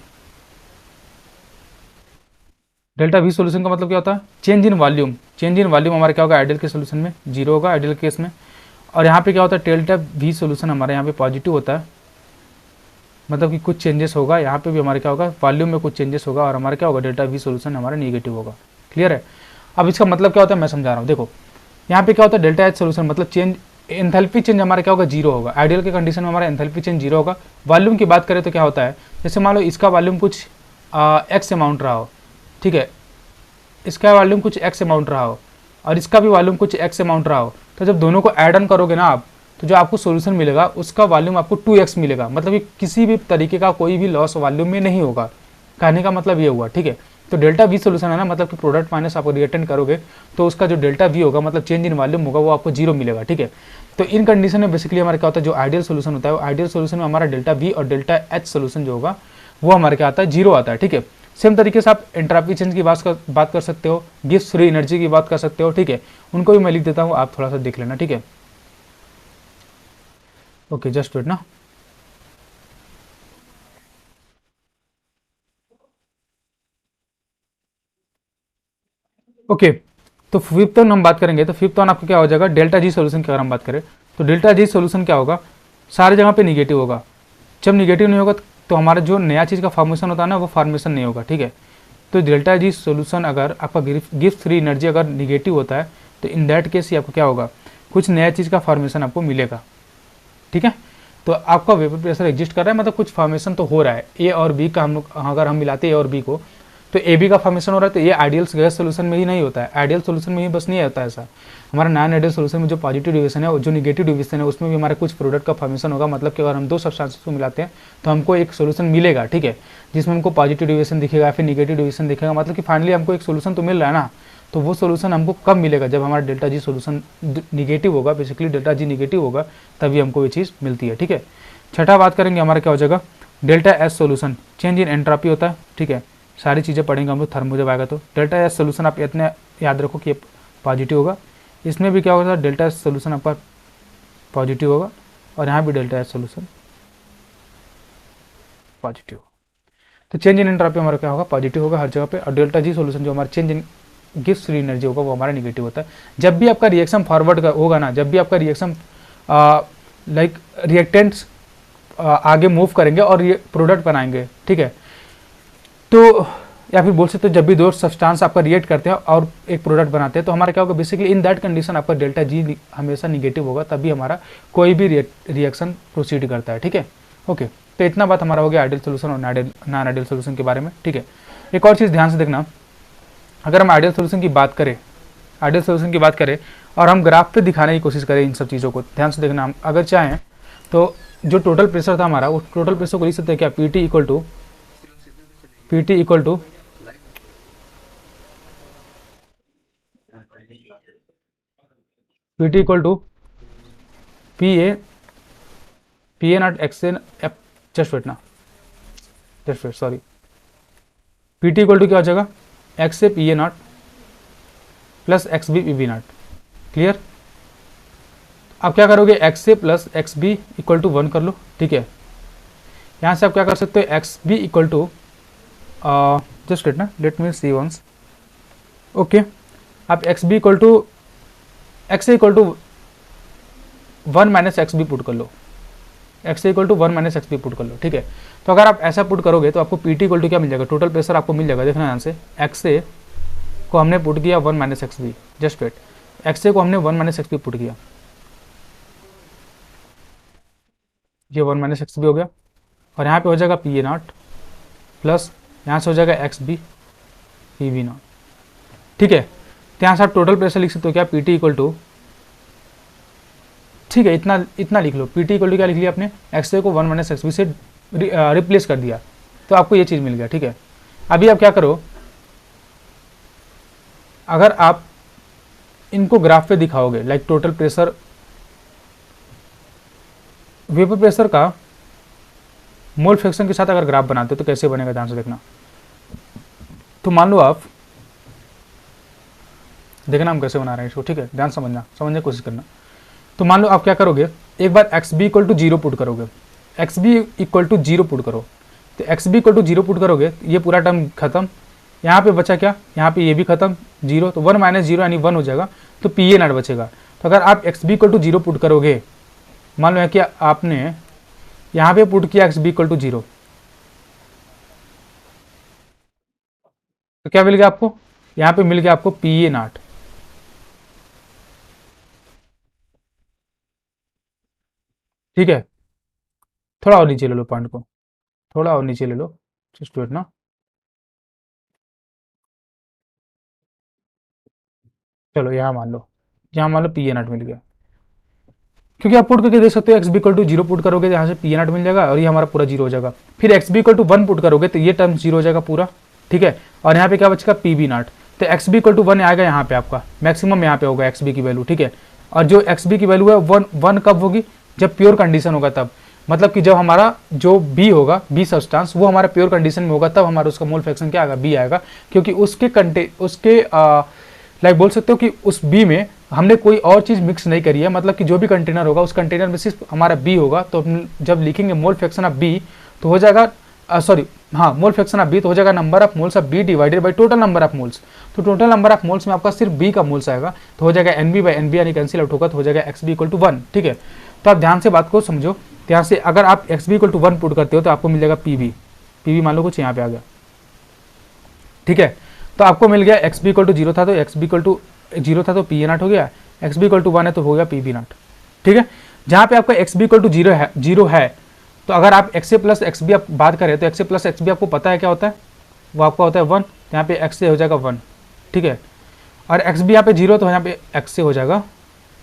डेल्टा वी सोल्यूशन का मतलब क्या होता है, change in volume. Change in volume हमारे क्या होगा, आइडियल के सोल्यूशन में जीरो होगा, आइडियल केस में। और यहाँ पे क्या होता है, डेल्टा वी सोल्यूशन हमारे यहाँ पे पॉजिटिव होता है, मतलब कि कुछ चेंजेस होगा। यहाँ पे भी हमारे क्या होगा, वॉल्यूम में कुछ चेंजेस होगा, और हमारा क्या होगा, डेल्टा वी सोल्यूशन हमारा नेगेटिव होगा। क्लियर है, अब इसका मतलब क्या होता है मैं समझा रहा हूँ। देखो यहाँ पे क्या होता है, डेल्टा एच सोल्यूशन मतलब चेंज, एंथैल्पी चेंज हमारा क्या होगा, जीरो होगा। आइडियल के कंडीशन में हमारा एंथैल्पी चेंज जीरो होगा। वॉल्यूम की बात करें तो क्या होता है, जैसे मान लो इसका वॉल्यूम कुछ एक्स अमाउंट रहा हो, ठीक है, इसका वॉल्यूम कुछ एक्स अमाउंट रहा हो और इसका भी वॉल्यूम कुछ एक्स अमाउंट रहा हो, तो जब दोनों को ऐड ऑन करोगे ना आप, तो जो आपको सोल्यूशन मिलेगा उसका वॉल्यूम आपको 2x मिलेगा। मतलब कि किसी भी तरीके का कोई भी लॉस वॉल्यूम में नहीं होगा। कहने का मतलब ये हुआ। ठीक है, तो डेल्टा वी सोल्यूशन है ना, मतलब कि प्रोडक्ट माइनस आप रिएक्टेंट करोगे तो उसका जो डेल्टा वी होगा, मतलब चेंज इन वॉल्यूम होगा, वो आपको जीरो मिलेगा। ठीक है, तो इन कंडीशन में बेसिकली हमारा क्या होता है, जो आइडियल सोल्यूशन होता है, वो आइडियल सोल्यूशन में हमारा डेल्टा वी और डेल्टा एच सोल्यूशन जो होगा वो हमारे क्या आता है, जीरो आता है। ठीक है, सेम तरीके से आप एंट्रोपी चेंज की बात कर सकते हो, गिब्स फ्री एनर्जी की बात कर सकते हो। ठीक है, उनको भी मैं लिख देता हूँ, आप थोड़ा सा देख लेना। ठीक है, ओके, जस्ट वेट ना। ओके, तो फिफ्थ वन हम बात करेंगे, तो फिफ्थ वन आपका क्या हो जाएगा, डेल्टा जी सोल्यूशन की अगर हम बात करें तो डेल्टा जी सोल्यूशन क्या होगा, सारी जगह पे निगेटिव होगा। जब निगेटिव नहीं होगा तो हमारा जो नया चीज़ का फॉर्मेशन होता है ना वो फॉर्मेशन नहीं होगा, ठीक है। तो डेल्टा जी सोल्यूशन अगर आपका गिफ्ट फ्री एनर्जी अगर निगेटिव होता है तो इन दैट केस ही आपको क्या होगा, कुछ नया चीज़ का फॉर्मेशन आपको मिलेगा, ठीक है। तो आपका वेपर प्रेशर एग्जिस्ट कर रहा है, मतलब कुछ फॉर्मेशन तो हो रहा है। ए और बी का हम लोग अगर हम मिलाते हैं ए और बी को, तो ए बी का फॉर्मेशन हो रहा है, तो ये आइडियल गैस सोल्यूशन में ही नहीं होता है, आइडियल सोल्यूशन में ही बस नहीं होता है ऐसा। हमारा नॉन आइडियल सोल्यूशन में जो पॉजिटिव डिविजन है और जो निगेटिव डिविजन है उसमें भी हमारे कुछ प्रोडक्ट का फॉर्मेशन होगा। मतलब कि अगर हम दो सब्सटेंसेस को मिलाते हैं तो हमको एक सोल्यूशन मिलेगा, ठीक है, जिसमें हमको पॉजिटिव डिविजन दिखेगा फिर निगेटिव डिविजन दिखेगा। मतलब कि फाइनली हमको एक सोल्यूशन तो मिल रहा है ना। तो वो सोल्यूशन हमको कब मिलेगा, जब हमारा डेल्टा जी सोल्यूशन निगेटिव होगा, बेसिकली डेल्टा जी निगेटिव होगा, तभी हमको ये चीज़ मिलती है, ठीक है। छठा बात करेंगे हमारा क्या हो जाएगा, delta S solution, change in entropy होता है, ठीक है। सारी चीज़ें पढ़ेंगे हम लोग थर्मो जब आएगा तो। डेल्टा एस सोल्यूशन आप इतने याद रखो कि पॉजिटिव होगा, इसमें भी क्या होगा, डेल्टा एस सोल्यूशन आपका पॉजिटिव होगा और यहाँ भी डेल्टा एस सोल्यूशन पॉजिटिव। तो चेंज इन एंट्रोपी हमारा क्या होगा, पॉजिटिव होगा हर जगह पे। और डेल्टा जी सोल्यूशन जो हमारा change in gift free energy होगा वो हमारा निगेटिव होता है। जब भी आपका रिएक्शन फॉरवर्ड का होगा ना, जब भी आपका रिएक्शन लाइक रिएक्टेंट्स आगे मूव करेंगे और ये प्रोडक्ट बनाएंगे, ठीक है, तो या फिर बोल सकते हो जब भी दो सब्सटेंस आपका रिएक्ट करते हैं और एक प्रोडक्ट बनाते हैं तो हमारा क्या होगा, बेसिकली इन दैट कंडीशन आपका डेल्टा जी हमेशा निगेटिव होगा, तभी हमारा कोई भी रिएक्शन प्रोसीड करता है, ठीक है। ओके, तो इतना बात हमारा हो गया आइडियल सोल्यूशन और नॉन आइडियल सोल्यूशन के बारे में, ठीक है। एक और चीज़ ध्यान से देखना, अगर हम आइडियल सोल्यूशन की बात करें, आइडियल सोल्यूशन की बात करें और हम ग्राफ पे दिखाने की कोशिश करें इन सब चीज़ों को, ध्यान से देखना। हम अगर चाहें तो जो टोटल प्रेशर था हमारा, वो टोटल प्रेशर को लिख सकते हैं क्या, P T equal to P equal to P A not X N F, just wait ना, just wait, sorry, P T equal to क्या हो जाएगा, X A P A not plus X B P B naught, clear. आप क्या करोगे, X A plus X B equal to 1 कर लो, ठीक है। यहाँ से आप क्या कर सकते हो, X B equal to just wait ना, let me see once, okay. आप X B equal to X A equal to 1 minus X B put कर लो, X equal to 1 minus X B put कर लो, ठीक है। तो अगर आप ऐसा पुट करोगे तो आपको पी टी इक्वल टू क्या मिल जाएगा, टोटल प्रेशर आपको मिल जाएगा, देखना ध्यान से। एक्स ए को हमने पुट किया 1 minus X B, just wait, X A को हमने 1 माइनस एक्स बी पुट किया, ये 1 माइनस एक्स बी हो गया, और यहाँ पे हो जाएगा पी ए नॉट प्लस यहाँ से हो जाएगा X B P B not, ठीक है। तो यहाँ से आप टोटल प्रेशर लिख सकते हो क्या, पी टी इक्वल टू, ठीक है, इतना लिख लो, पी टी इक्वल टू क्या लिख लिया आपने, एक्स ए को 1 माइनस एक्स बी से रिप्लेस कर दिया, तो आपको ये चीज़ मिल गया, ठीक है। अभी आप क्या करो, अगर आप इनको ग्राफ पे दिखाओगे, like total pressure, vapour pressure का मोल फ्रैक्शन के साथ अगर ग्राफ बनाते हो तो कैसे बनेगा, ध्यान से देखना। तो मान लो आप, देखना हम कैसे बना रहे हैं इसको, ठीक है, ध्यान समझने की कोशिश करना। तो मान लो आप क्या करोगे, एक बार X B equal to 0 put करोगे, X B equal to 0 put करो, तो X B equal to 0 put करोगे, ये पूरा टर्म खत्म, यहाँ पे बचा क्या, यहाँ पे ये भी खत्म 0, तो 1 माइनस 0 यानी 1 हो जाएगा, तो पी ए नॉट बचेगा। तो अगर आप X B equal to 0 put करोगे, मान लो कि आपने यहाँ पे पुट किया एक्स बी इक्वल टू 0, तो क्या मिल गया आपको, यहाँ पे मिल गया आपको पी ए नॉट, ठीक है। थोड़ा और नीचे ले लो पॉइंट को, थोड़ा और नीचे ले लो, जस्ट वेट ना, चलो यहाँ मान लो पी ए नॉट मिल गया, क्योंकि आप पुट करके देख सकते हो, X B equal to 0 put करोगे यहाँ से पी ए नॉट मिल जाएगा और ये हमारा पूरा 0 हो जाएगा। फिर X B equal to 1 put करोगे तो ये टर्म 0 हो जाएगा पूरा, ठीक है। और यहाँ पे क्या बचेगा, पी बी नॉट, तो एक्स बी इक्वल टू 1 आएगा यहाँ पे, आपका मैक्सिमम यहाँ पे होगा एक्स बी की वैल्यू, ठीक है। और जो एक्स बी की वैल्यू है 1 कब होगी, जब प्योर कंडीशन होगा तब, मतलब कि जब हमारा जो बी होगा, बी सब्सटेंस वो हमारा प्योर कंडीशन में होगा, तब हमारा उसका मोल फ्रैक्शन क्या आएगा, बी आएगा, क्योंकि उसके लाइक बोल सकते हो कि उस बी में हमने कोई और चीज़ मिक्स नहीं करी है, मतलब कि जो भी कंटेनर होगा उस कंटेनर में सिर्फ हमारा बी होगा, तो जब लिखेंगे मोल फ्रैक्शन ऑफ बी तो हो जाएगा, सॉरी हाँ, मोल फ्रैक्शन ऑफ बी तो हो जाएगा number of moles of B divided by total number of moles. तो टोटल नंबर ऑफ मोल्स में आपका सिर्फ बी का मोल्स आएगा, तो हो जाएगा N B by N B, यानी कैंसिल आउट होगा, तो हो जाएगा एक्स बी इक्वल टू 1। ठीक है, तो आप ध्यान से बात को समझो। तो यहाँ से अगर आप X B equal to 1 put करते हो तो आपको मिल जाएगा पी बी। पी बी मान लो कुछ यहाँ पे आ गया। ठीक है, तो आपको मिल गया एक्स बी इक्वल टू 0 था, तो एक्स बी इक्वल टू 0 था तो पी ए नॉट हो गया, एक्स बी इक्वल टू 1 है तो हो गया पी बी नॉट। ठीक है, जहाँ पे आपका एक्स बी इक्वल टू 0 है, तो अगर आप x A plus X B आप बात करें तो x A plus X B आपको पता है क्या होता है, वो आपका होता है 1, यहाँ पे एक्स से हो जाएगा 1। ठीक है, और एक्स बी यहाँ पे 0 तो यहाँ पे एक्स से हो जाएगा,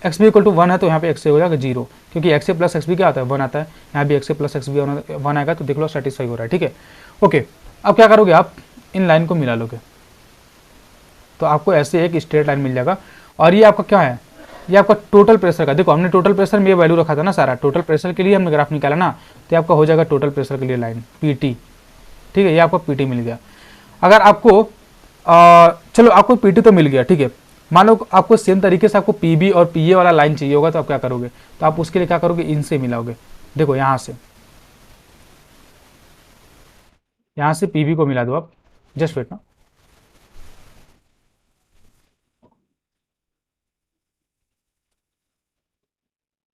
एक्स बी इक्वल टू 1 है तो यहाँ पे एक्स से हो जाएगा 0, क्योंकि x A plus X B क्या आता है 1 आता है, यहाँ भी x A plus X B 1 आएगा, तो देख लो सेटिस्फाई हो रहा है। ठीक है, ओके, अब क्या करोगे आप इन लाइन को मिला लोगे तो आपको ऐसे एक स्ट्रेट लाइन मिल जाएगा। और ये आपका क्या है, ये आपका टोटल प्रेशर का, देखो हमने टोटल प्रेशर में ये वैल्यू रखा था ना सारा, टोटल प्रेशर के लिए हमने ग्राफ निकाला ना, तो आपका हो जाएगा टोटल प्रेशर के लिए लाइन पीटी। ठीक है, ये आपको पीटी मिल गया। अगर आपको चलो आपको पीटी तो मिल गया, ठीक है, मान लो आपको सेम तरीके से आपको पीबी और पीए वाला लाइन चाहिए होगा, तो आप क्या करोगे, तो आप उसके लिए क्या करोगे, इनसे मिलाओगे। देखो यहाँ से पीबी को मिला दो आप, जस्ट वेट ना।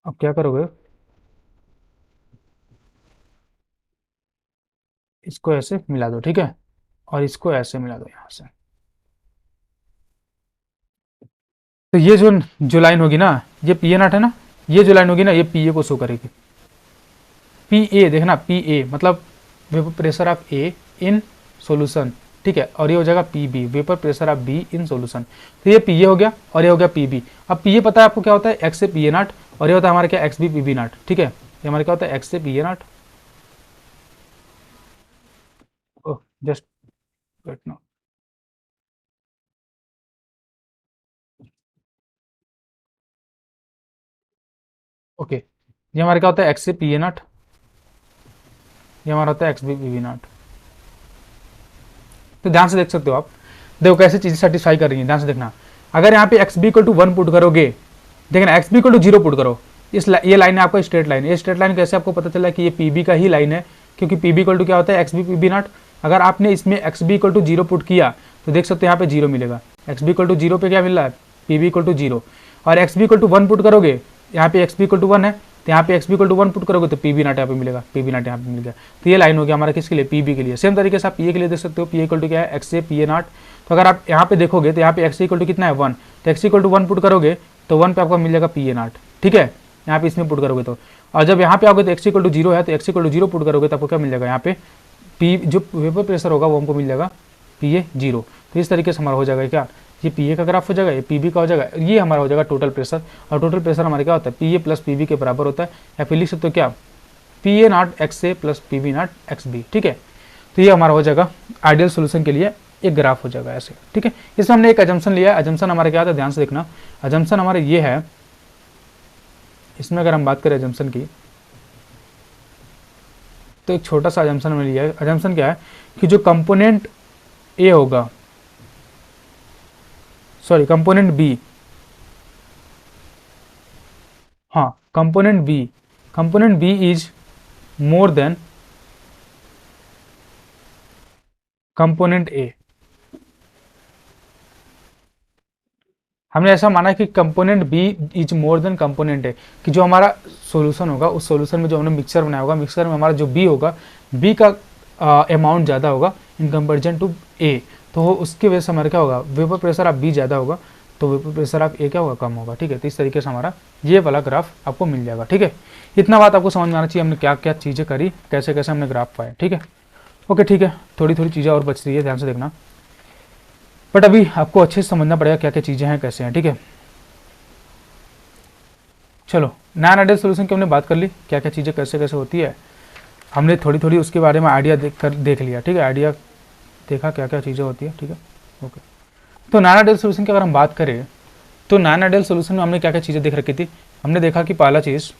अब क्या करोगे, इसको ऐसे मिला दो, ठीक है, और इसको ऐसे मिला दो यहाँ से। तो ये जो लाइन होगी ना, ये पी ए नॉट है ना, ये जो लाइन होगी ना, ये पी ए को शो करेगी। पी ए देखना, पी ए मतलब vapour pressure of A in solution. ठीक है, और ये हो जाएगा P B, vapour pressure of B in solution. तो ये पी ए हो गया और ये हो गया पी बी। अब पी ए पता है आपको क्या होता है, एक्स से पी ए नॉट, और ये होता है हमारा क्या, X B P B not. ठीक है, ये हमारा क्या होता है, एक्स से P A not. Oh just wait no, okay, ये हमारा क्या होता है, एक्स से पी ए नॉट, ये हमारा होता है X B P B not. तो ध्यान से देख सकते हो आप, देखो कैसे चीजें सेटिस्फाई कर रही है, ध्यान से देखना। अगर यहाँ पे X B equal to 1 put करोगे, देखना X B equal to 0 put करो, ये लाइन है आपका स्ट्रेट लाइन। ये स्ट्रेट लाइन कैसे आपको पता चला कि ये पी बी का ही लाइन है, क्योंकि पी बी इक्वल टू क्या होता है, X B P B not. अगर आपने इसमें X B equal to 0 put किया तो देख सकते हो यहाँ पे 0 मिलेगा। एक्स बी इक्वल टू 0 पे क्या मिल रहा है, पी बी इक्वल टू 0। और X B equal to 1 put करोगे, यहाँ पे एक्स बी इक्वल टू 1 है, तो यहाँ पे X B equal to 1 put करोगे तो पी बी नॉट यहाँ पे मिलेगा, पी बी नॉट यहाँ पे मिल गया। तो ये लाइन हो गया हमारा किसके लिए, पी बी के लिए। सेम तरीके से आप पी ए के लिए देख सकते हो, पी ए इक्वल टू क्या है, एक्स से पी ए नॉट। तो अगर आप यहाँ पे देखोगे तो यहाँ पे एक्स इक्वल टू कितना है 1, तो एक्स इक्वल टू 1 पुट करोगे तो 1 पे आपको मिल जाएगा पी ए नॉट। ठीक है, यहाँ पे इसमें पुट करोगे तो, और जब यहाँ पे आओगे तो एक्स इक्वल टू 0 है, तो एक्स इक्वल टू 0 पुट करोगे तो आपको क्या मिल जाएगा, यहाँ पे पी जो वेपर प्रेशर होगा वो हमको मिल जाएगा पी ए 0। तो इस तरीके से हमारा हो जाएगा क्या, ये पी ए का ग्राफ हो जाएगा, ये पी बी का हो जाएगा, ये हमारा हो जाएगा टोटल प्रेशर। और टोटल प्रेशर हमारे क्या होता है, P A plus P B के बराबर होता है, या फिर लिख सकते हो क्या, P A not X A plus P B not X B. ठीक है, तो ये हमारा हो जाएगा आइडियल सोल्यूशन के लिए एक ग्राफ हो जाएगा ऐसे। ठीक है, इसमें हमने एक अजम्पशन लिया है। अजम्पशन हमारा क्या था, ध्यान से देखना। अजम्पशन हमारा ये है, इसमें अगर हम बात करें अजम्पशन की, तो एक छोटा सा अजम्पशन हमने लिया है। अजम्पशन क्या है कि जो कंपोनेंट ए होगा, सॉरी कंपोनेंट बी, हाँ component B is more than component A. हमने ऐसा माना कि component B is more than component A, कि जो हमारा सॉल्यूशन होगा, उस सॉल्यूशन में जो हमने मिक्सचर बनाया होगा, मिक्सचर में हमारा जो बी होगा, बी का अमाउंट ज़्यादा होगा इन कंपेरिजन टू ए। तो उसकी वजह से हमारा क्या होगा, वेपर प्रेशर ऑफ बी ज़्यादा होगा तो वेपर प्रेशर ऑफ ए क्या होगा, कम होगा। ठीक है, तो इस तरीके से हमारा ये वाला ग्राफ आपको मिल जाएगा। ठीक है, इतना बात आपको समझ में आना चाहिए, हमने क्या क्या चीज़ें करी, कैसे कैसे हमने ग्राफ पाए। ठीक है, ओके ठीक है, थोड़ी थोड़ी चीज़ें और बच रही है, ध्यान से देखना, बट अभी आपको अच्छे से समझना पड़ेगा क्या क्या चीज़ें हैं, कैसे हैं। ठीक है, चलो नॉन आइडियल सोल्यूशन की हमने बात कर ली, क्या क्या चीज़ें कैसे कैसे होती है, हमने थोड़ी थोड़ी उसके बारे में आइडिया देख लिया। ठीक है, आइडिया देखा क्या क्या चीज़ें होती है। ठीक है, ओके, तो नॉन आइडियल सोल्यूशन की अगर हम बात करें तो नॉन आइडियल सोल्यूशन में हमने क्या क्या चीज़ें देख रखी थी। हमने देखा कि पहला चीज़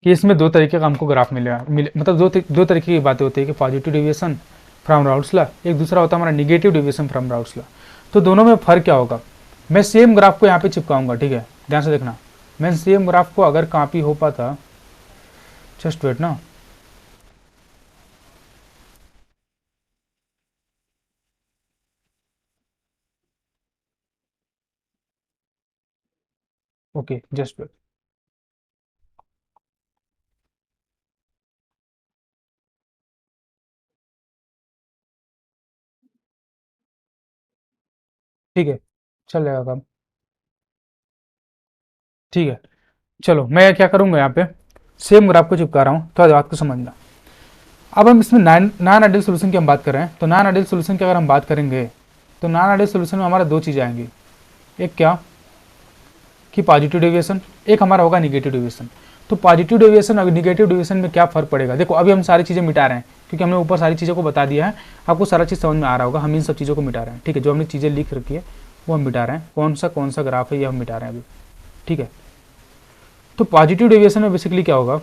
कि इसमें दो तरीके का हमको ग्राफ मिलेगा, मतलब दो तरीके की बातें होती है कि positive deviation from routes law, एक दूसरा होता है हमारा negative deviation from routes law. तो दोनों में फ़र्क क्या होगा, मैं सेम ग्राफ को यहाँ पे चिपकाऊंगा। ठीक है, ध्यान से देखना, मैं सेम ग्राफ को अगर कॉपी हो पाता, जस्ट वेट ना, ओके जस्ट वेट। ठीक है, चल जाएगा काम। ठीक है, चलो मैं क्या करूँगा यहाँ पे, सेम ग्राफ को चिपका रहा हूँ, थोड़ा बात को समझना। अब हम इसमें नॉन आइडियल सोल्यूशन की हम बात कर रहे हैं, तो नॉन आइडियल सोल्यूशन की अगर हम बात करेंगे, तो नॉन आइडियल सोल्यूशन में हमारा दो चीज़ें आएंगी। एक क्या कि पॉजिटिव डेविएशन, एक हमारा होगा निगेटिव डेविएशन। तो पॉजिटिव डेविएशन और निगेटिव डेविएशन में क्या फ़र्क पड़ेगा, देखो अभी हम सारी चीज़ें मिटा रहे हैं क्योंकि हमने ऊपर सारी चीज़ों को बता दिया है, आपको सारा चीज़ समझ में आ रहा होगा। हम इन सब चीज़ों को मिटा रहे हैं, ठीक है, जो हमने चीज़ें लिख रखी है वो हम मिटा रहे हैं। कौन सा ग्राफ है ये हम मिटा रहे हैं अभी, ठीक है। तो पॉजिटिव डेविएशन में बेसिकली क्या होगा,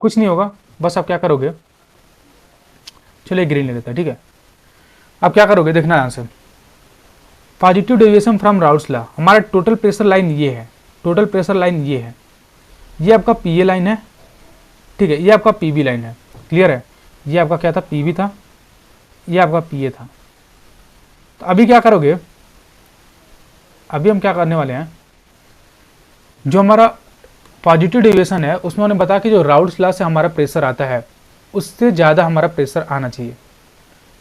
कुछ नहीं होगा, बस आप क्या करोगे, चलिए ग्रीन ले लेते हैं, ठीक है। अब क्या करोगे देखना ध्यान से, positive deviation from routes law, हमारा टोटल प्रेशर लाइन ये है, टोटल प्रेशर लाइन ये है, ये आपका पी ए लाइन है, ठीक है, ये आपका पी बी लाइन है, क्लियर है। ये आपका क्या था, पी बी था, ये आपका पी ए था। तो अभी क्या करोगे, अभी हम क्या करने वाले हैं, जो हमारा पॉजिटिव डेविएशन है उसमें उन्होंने बताया कि जो राउट्स लॉ से हमारा प्रेशर आता है उससे ज़्यादा हमारा प्रेशर आना चाहिए।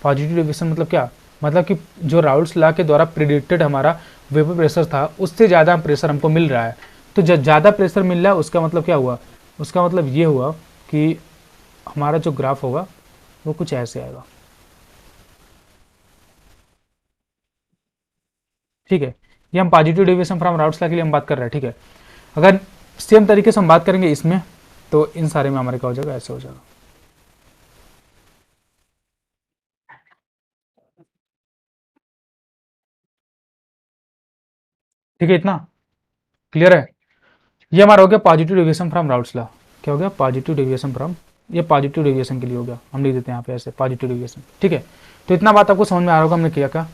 पॉजिटिव डेविएशन मतलब क्या, मतलब कि जो राउल्स लॉ के द्वारा प्रिडिक्टेड हमारा वेपर प्रेशर था उससे ज़्यादा प्रेशर हमको मिल रहा है। तो जब ज़्यादा प्रेशर मिल रहा है उसका मतलब क्या हुआ, उसका मतलब ये हुआ कि हमारा जो ग्राफ होगा वो कुछ ऐसे आएगा, ठीक है। ये हम positive deviation from Raoult's law के लिए हम बात कर रहे हैं, ठीक है। अगर सेम तरीके से हम बात करेंगे इसमें, तो इन सारे में हमारे क्या हो जाएगा, ऐसे हो जाएगा, ठीक है। इतना क्लियर है। ये हमारा हो गया positive deviation from Raoult's law. क्या हो गया, पॉजिटिव डेविएशन फ्रॉम, ये पॉजिटिव डेविएशन के लिए हो गया, हम लिख देते हैं यहाँ पे ऐसे पॉजिटिव डेविएशन, ठीक है। तो इतना बात आपको समझ में आ रहा होगा हमने किया क्या।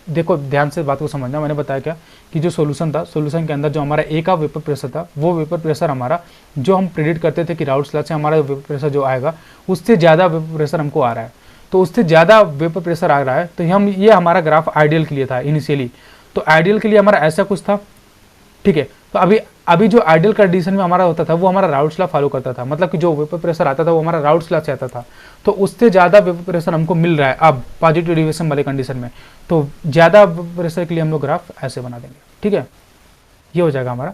देखो ध्यान से बात को समझना, मैंने बताया क्या कि जो सॉल्यूशन था, सॉल्यूशन के अंदर जो हमारा ए का वेपर प्रेशर था, वो वेपर प्रेशर हमारा जो हम प्रेडिक्ट करते थे कि राउल्स लॉ से हमारा वेपर प्रेशर जो आएगा उससे ज़्यादा वेपर प्रेशर हमको आ रहा है। तो उससे ज़्यादा वेपर प्रेशर आ रहा है, तो हम ये हमारा ग्राफ आइडियल के लिए था इनिशियली। तो आइडियल के लिए हमारा ऐसा कुछ था, ठीक है। तो अभी अभी जो आइडियल कंडीशन में हमारा होता था वो हमारा राउट्स लॉ फॉलो करता था, मतलब कि जो वेपर प्रेशर आता था वो हमारा राउट्स लॉ से आता था। तो उससे ज़्यादा वेपर प्रेशर हमको मिल रहा है अब पॉजिटिव डेविएशन वाले कंडीशन में, तो ज़्यादा प्रेशर के लिए हम लोग ग्राफ ऐसे बना देंगे, ठीक है। ये हो जाएगा हमारा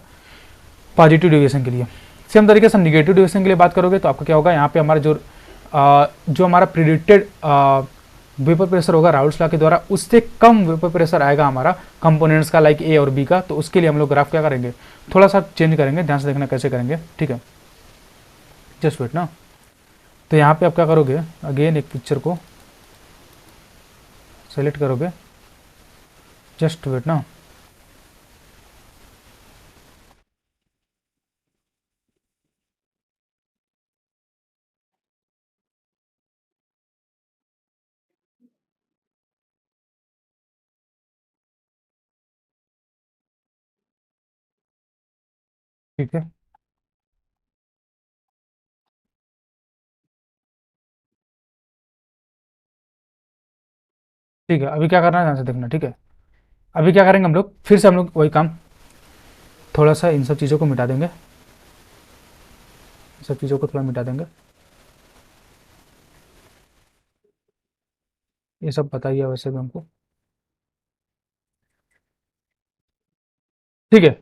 पॉजिटिव डेविएशन के लिए। सेम तरीके से निगेटिव डेविएशन के लिए बात करोगे तो आपका क्या होगा, यहाँ पे हमारा जो हमारा प्रिडिक्टेड वेपर प्रेशर होगा राउल्स लॉ के द्वारा, उससे कम वेपर प्रेशर आएगा हमारा कंपोनेंट्स का, लाइक ए और बी का। तो उसके लिए हम लोग ग्राफ क्या करेंगे, थोड़ा सा चेंज करेंगे, ध्यान से देखना कैसे करेंगे, ठीक है। जस्ट वेट ना। तो यहाँ पे आप क्या करोगे, अगेन एक पिक्चर को सेलेक्ट करोगे, जस्ट वेट ना। ठीक है, ठीक है। अभी क्या करना है ध्यान से देखना, ठीक है। अभी क्या करेंगे हम लोग, फिर से हम लोग वही काम, थोड़ा सा इन सब चीज़ों को मिटा देंगे, इन सब चीज़ों को थोड़ा मिटा देंगे, ये सब बताइए वैसे भी हमको, ठीक है।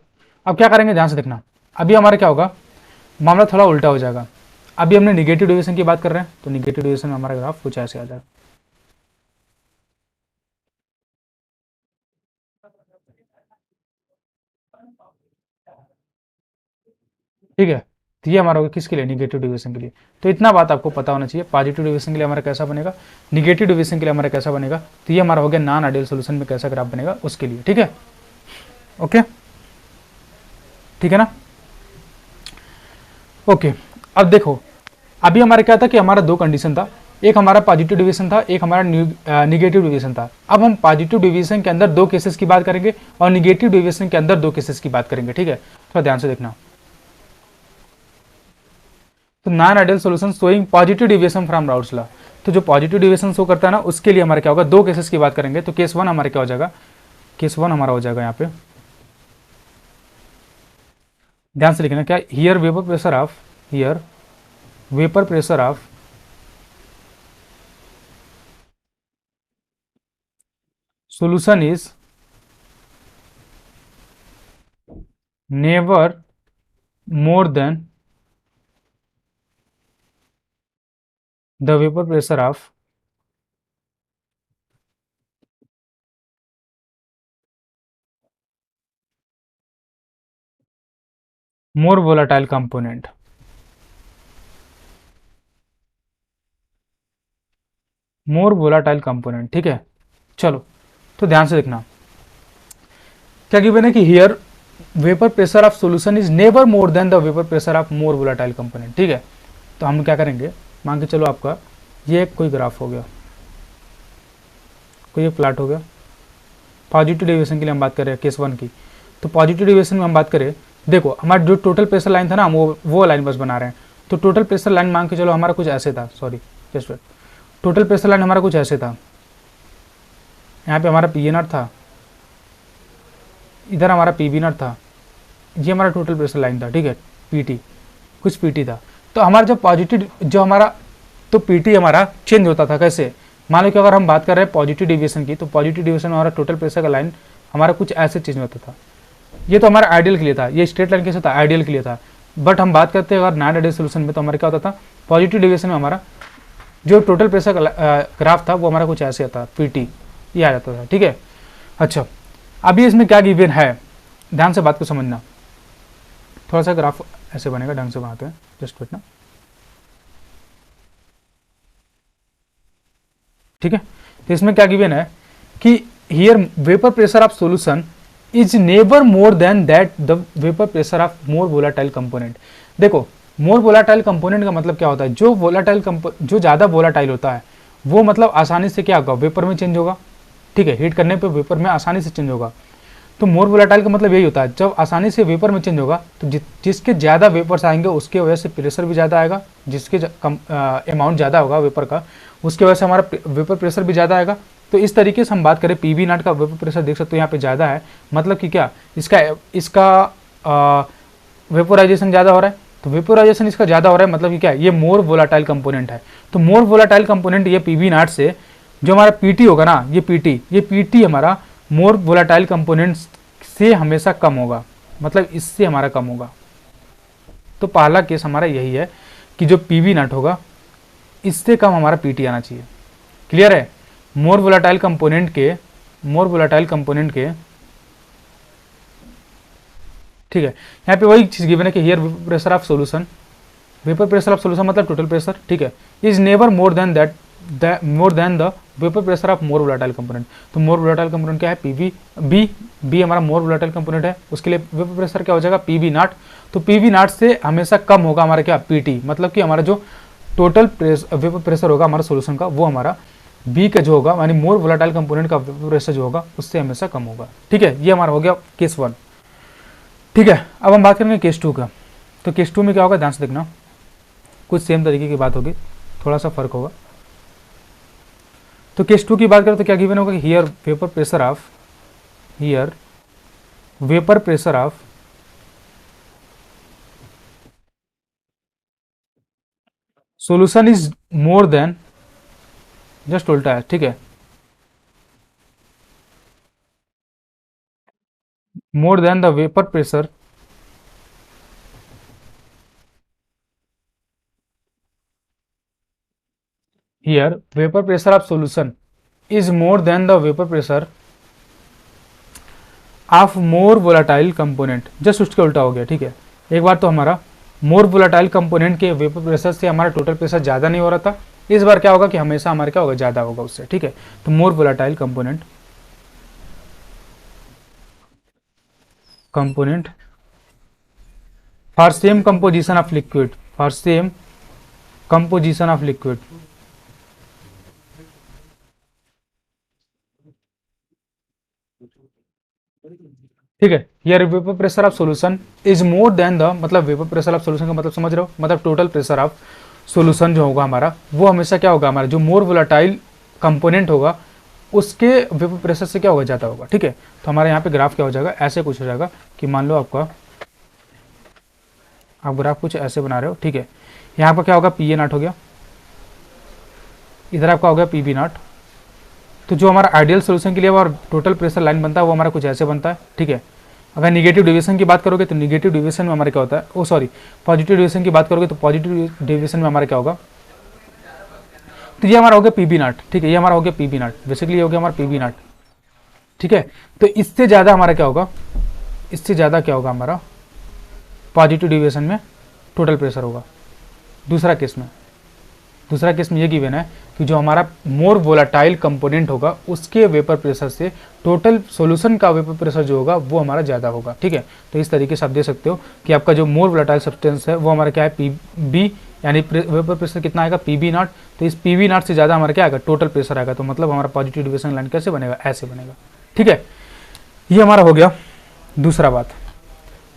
अब क्या करेंगे ध्यान से देखना, अभी हमारा क्या होगा, मामला थोड़ा उल्टा हो जाएगा। अभी हमने निगेटिव डेविएशन की बात कर रहे हैं, तो निगेटिव डेविएशन में हमारा ग्राफ कुछ ऐसे आ जाएगा, ठीक है। तो ये हमारा होगा किसके लिए, निगेटिव डेविएशन के लिए। तो इतना बात आपको पता होना चाहिए, पॉजिटिव डेविएशन के लिए हमारा कैसा बनेगा, निगेटिव डेविएशन के लिए हमारा कैसा बनेगा। तो ये हमारा हो गया नॉन आइडियल सोल्यूशन में कैसा ग्राफ बनेगा उसके लिए, ठीक है। ओके, ठीक है ना। ओके, अब देखो, अभी हमारा क्या था कि हमारा दो कंडीशन था, एक हमारा पॉजिटिव डिवीजन था, एक हमारा निगेटिव डिवीजन था। अब हम पॉजिटिव डिवीजन के अंदर दो केसेस की बात करेंगे और निगेटिव डिवीजन के अंदर दो केसेस की बात करेंगे, ठीक है। थोड़ा ध्यान से देखना। तो non ideal solution showing positive deviation from Raoul's law, तो जो पॉजिटिव डिविएशन शो करता है ना उसके लिए हमारा क्या होगा, दो केसेस की बात करेंगे। तो केस वन हमारा क्या हो जाएगा, केस 1 हमारा हो जाएगा यहाँ पे। ध्यान से लिखना क्या, here vapour pressure of, here vapour pressure of solution is never more than the vapor pressure of more volatile component। More volatile component, ठीक है। चलो तो ध्यान से देखना क्या गिवन है कि here vapour pressure of solution is never more than the vapour pressure of more volatile component, ठीक है। तो हम क्या करेंगे, मान के चलो आपका ये कोई ग्राफ हो गया, कोई एक प्लाट हो गया, पॉजिटिव डेविएशन के लिए हम बात कर रहे हैं केस 1 की। तो पॉजिटिव डेविएशन में हम बात करें, देखो हमारा जो टोटल प्रेशर लाइन था ना, वो लाइन बस बना रहे हैं। तो टोटल प्रेशर लाइन मान के चलो हमारा कुछ ऐसे था, sorry just wait, total pressure line हमारा कुछ ऐसे था, यहाँ पे हमारा पी ए नॉट था, इधर हमारा पी बी नॉट था, ये हमारा टोटल प्रेशर लाइन था, ठीक है। पी टी, कुछ पी टी था। तो हमारा जो पॉजिटिव, जो हमारा तो पी टी हमारा चेंज होता था कैसे, मान लो कि अगर हम बात कर रहे हैं पॉजिटिव डेविएशन की, तो पॉजिटिव डेविएशन में हमारा टोटल प्रेशर का लाइन हमारा कुछ ऐसे चेंज होता था। ये तो हमारा आइडियल के लिए था, ये स्ट्रेट लाइन कैसे था, आइडियल के लिए था। बट हम बात करते हैं अगर नॉन आइडियल सोल्यूशन में, तो हमारा क्या होता था, पॉजिटिव डेविएशन में हमारा जो टोटल प्रेशर का ग्राफ था वो हमारा कुछ ऐसे आता, पी टी ये आ जाता था, ठीक है। अच्छा अभी इसमें क्या गिवन है, ध्यान से बात को समझना। थोड़ा सा ग्राफ ऐसे बनेगा, ढंग से बनाते हैं, जस्ट वेट ना, ठीक है। तो इसमें क्या गिवन है कि here vapour pressure of solution is never more than that the vapour pressure of more volatile component. देखो मोर वोलाटाइल कंपोनेंट का मतलब क्या होता है, जो वोलाटाइल जो ज़्यादा वोलाटाइल होता है वो मतलब आसानी से क्या होगा, वेपर में चेंज होगा, ठीक है। हीट करने पे वेपर में आसानी से चेंज होगा। तो मोर वोलाटाइल का मतलब यही होता है, जब आसानी से वेपर में चेंज होगा तो जिसके ज़्यादा वेपर्स आएंगे उसके वजह से प्रेशर भी ज़्यादा आएगा, जिसके अमाउंट ज़्यादा होगा वेपर का उसके वजह से हमारा वेपर प्रेशर भी ज़्यादा आएगा। तो इस तरीके से हम बात करें पी वी नॉट का वेपर प्रेशर देख सकते हो यहाँ पे ज़्यादा है, मतलब कि क्या इसका वेपोराइजेशन ज़्यादा हो रहा है। तो वेपोराइजेशन इसका ज़्यादा हो रहा है मतलब कि क्या, ये मोर वोलाटाइल कंपोनेंट है। तो मोर वोलाटाइल कंपोनेंट ये पी वी नॉट से जो हमारा पी टी होगा ना, ये पी टी हमारा मोर वोलाटाइल कंपोनेंट से हमेशा कम होगा, मतलब इससे हमारा कम होगा। तो पहला केस हमारा यही है कि जो पी वी नॉट होगा इससे कम हमारा पी टी आना चाहिए। क्लियर है। मोर वोलाटाइल कंपोनेंट के ठीक है। यहाँ पे वही चीज गिवन है कि here pressure of solution, vapour pressure of solution मतलब टोटल प्रेशर, ठीक है, is never more than the vapour pressure of more volatile component. तो मोर वोलाटाइल कंपोनेंट क्या है, पीवी बी हमारा मोर वोलाटाइल कंपोनेंट है, उसके लिए वेपर प्रेशर क्या हो जाएगा, पीवी नॉट। तो पीवी नॉट से हमेशा कम होगा हमारा क्या, पीटी, मतलब कि हमारा जो टोटल वेपर प्रेशर होगा हमारा सोल्यूशन का वो हमारा बी का जो होगा यानी मोर वोलाटाइल कंपोनेंट का वेपर प्रेशर जो होगा उससे हमेशा कम होगा, ठीक है। ये हमारा हो गया केस 1, ठीक है। अब हम बात करेंगे केस 2 का। तो केस 2 में क्या होगा, ध्यान से देखना, कुछ सेम तरीके की बात होगी, थोड़ा सा फर्क होगा। तो केस 2 की बात करें तो क्या गिवन होगा कि here vapour pressure of solution is more then, just उल्टा है, ठीक है, more than the vapour pressure here vapour pressure of solution is more then the vapour pressure of more volatile component. Just उसके उल्टा हो गया, ठीक है। एक बार तो हमारा मोर वोलाटाइल कंपोनेंट के वेपर प्रेशर से हमारा टोटल प्रेशर ज़्यादा नहीं हो रहा था, इस बार क्या होगा कि हमेशा हमारा क्या होगा, ज़्यादा होगा उससे, ठीक है। तो more volatile component for same composition of liquid, ठीक है। Here vapour pressure of solution is more then the, मतलब वेपर प्रेशर ऑफ सॉल्यूशन का मतलब समझ रहे हो, मतलब टोटल प्रेशर ऑफ सॉल्यूशन जो होगा हमारा वो हमेशा क्या होगा, हमारा जो मोर वोलाटाइल कंपोनेंट होगा उसके वेपर प्रेशर से क्या होगा, ज़्यादा होगा। ठीक है, तो हमारे यहाँ पे ग्राफ क्या हो जाएगा, ऐसे कुछ हो जाएगा कि मान लो आप ग्राफ कुछ ऐसे बना रहे हो। ठीक है, यहाँ पर क्या होगा, पी ए नॉट हो गया, इधर आपका हो गया पी बी नॉट। तो जो हमारा आइडियल सोल्यूशन के लिए और टोटल प्रेशर लाइन बनता है वो हमारा कुछ ऐसे बनता है। ठीक है, अगर निगेटिव डिविएशन की बात करोगे तो निगेटिव डिविएशन में हमारा क्या होता है, ओ सॉरी, पॉजिटिव डिविएशन की बात करोगे तो पॉजिटिव डिविएशन में हमारा क्या होगा, तो ये हमारा हो गया पी बी नॉट। ठीक है, ये हमारा हो गया पी बी नॉट, बेसिकली हो गया हमारा पी बी नॉट। ठीक है, तो इससे ज़्यादा हमारा क्या होगा, इससे ज़्यादा क्या होगा हमारा पॉजिटिव डिविएशन में टोटल प्रेशर होगा। दूसरा केस में ये गिवन है कि जो हमारा मोर वोलाटाइल कंपोनेंट होगा उसके वेपर प्रेशर से टोटल सॉल्यूशन का वेपर प्रेशर जो होगा वो हमारा ज़्यादा होगा। ठीक है, तो इस तरीके से आप देख सकते हो कि आपका जो मोर वोलाटाइल सब्सटेंस है वो हमारा क्या है, पी बी, यानी वेपर प्रेशर कितना आएगा, पी बी नॉट। तो इस पी बी नॉट से ज़्यादा हमारा क्या आएगा, टोटल प्रेशर आएगा। तो मतलब हमारा पॉजिटिव डिविएशन लाइन कैसे बनेगा, ऐसे बनेगा। ठीक है, ये हमारा हो गया दूसरा बात।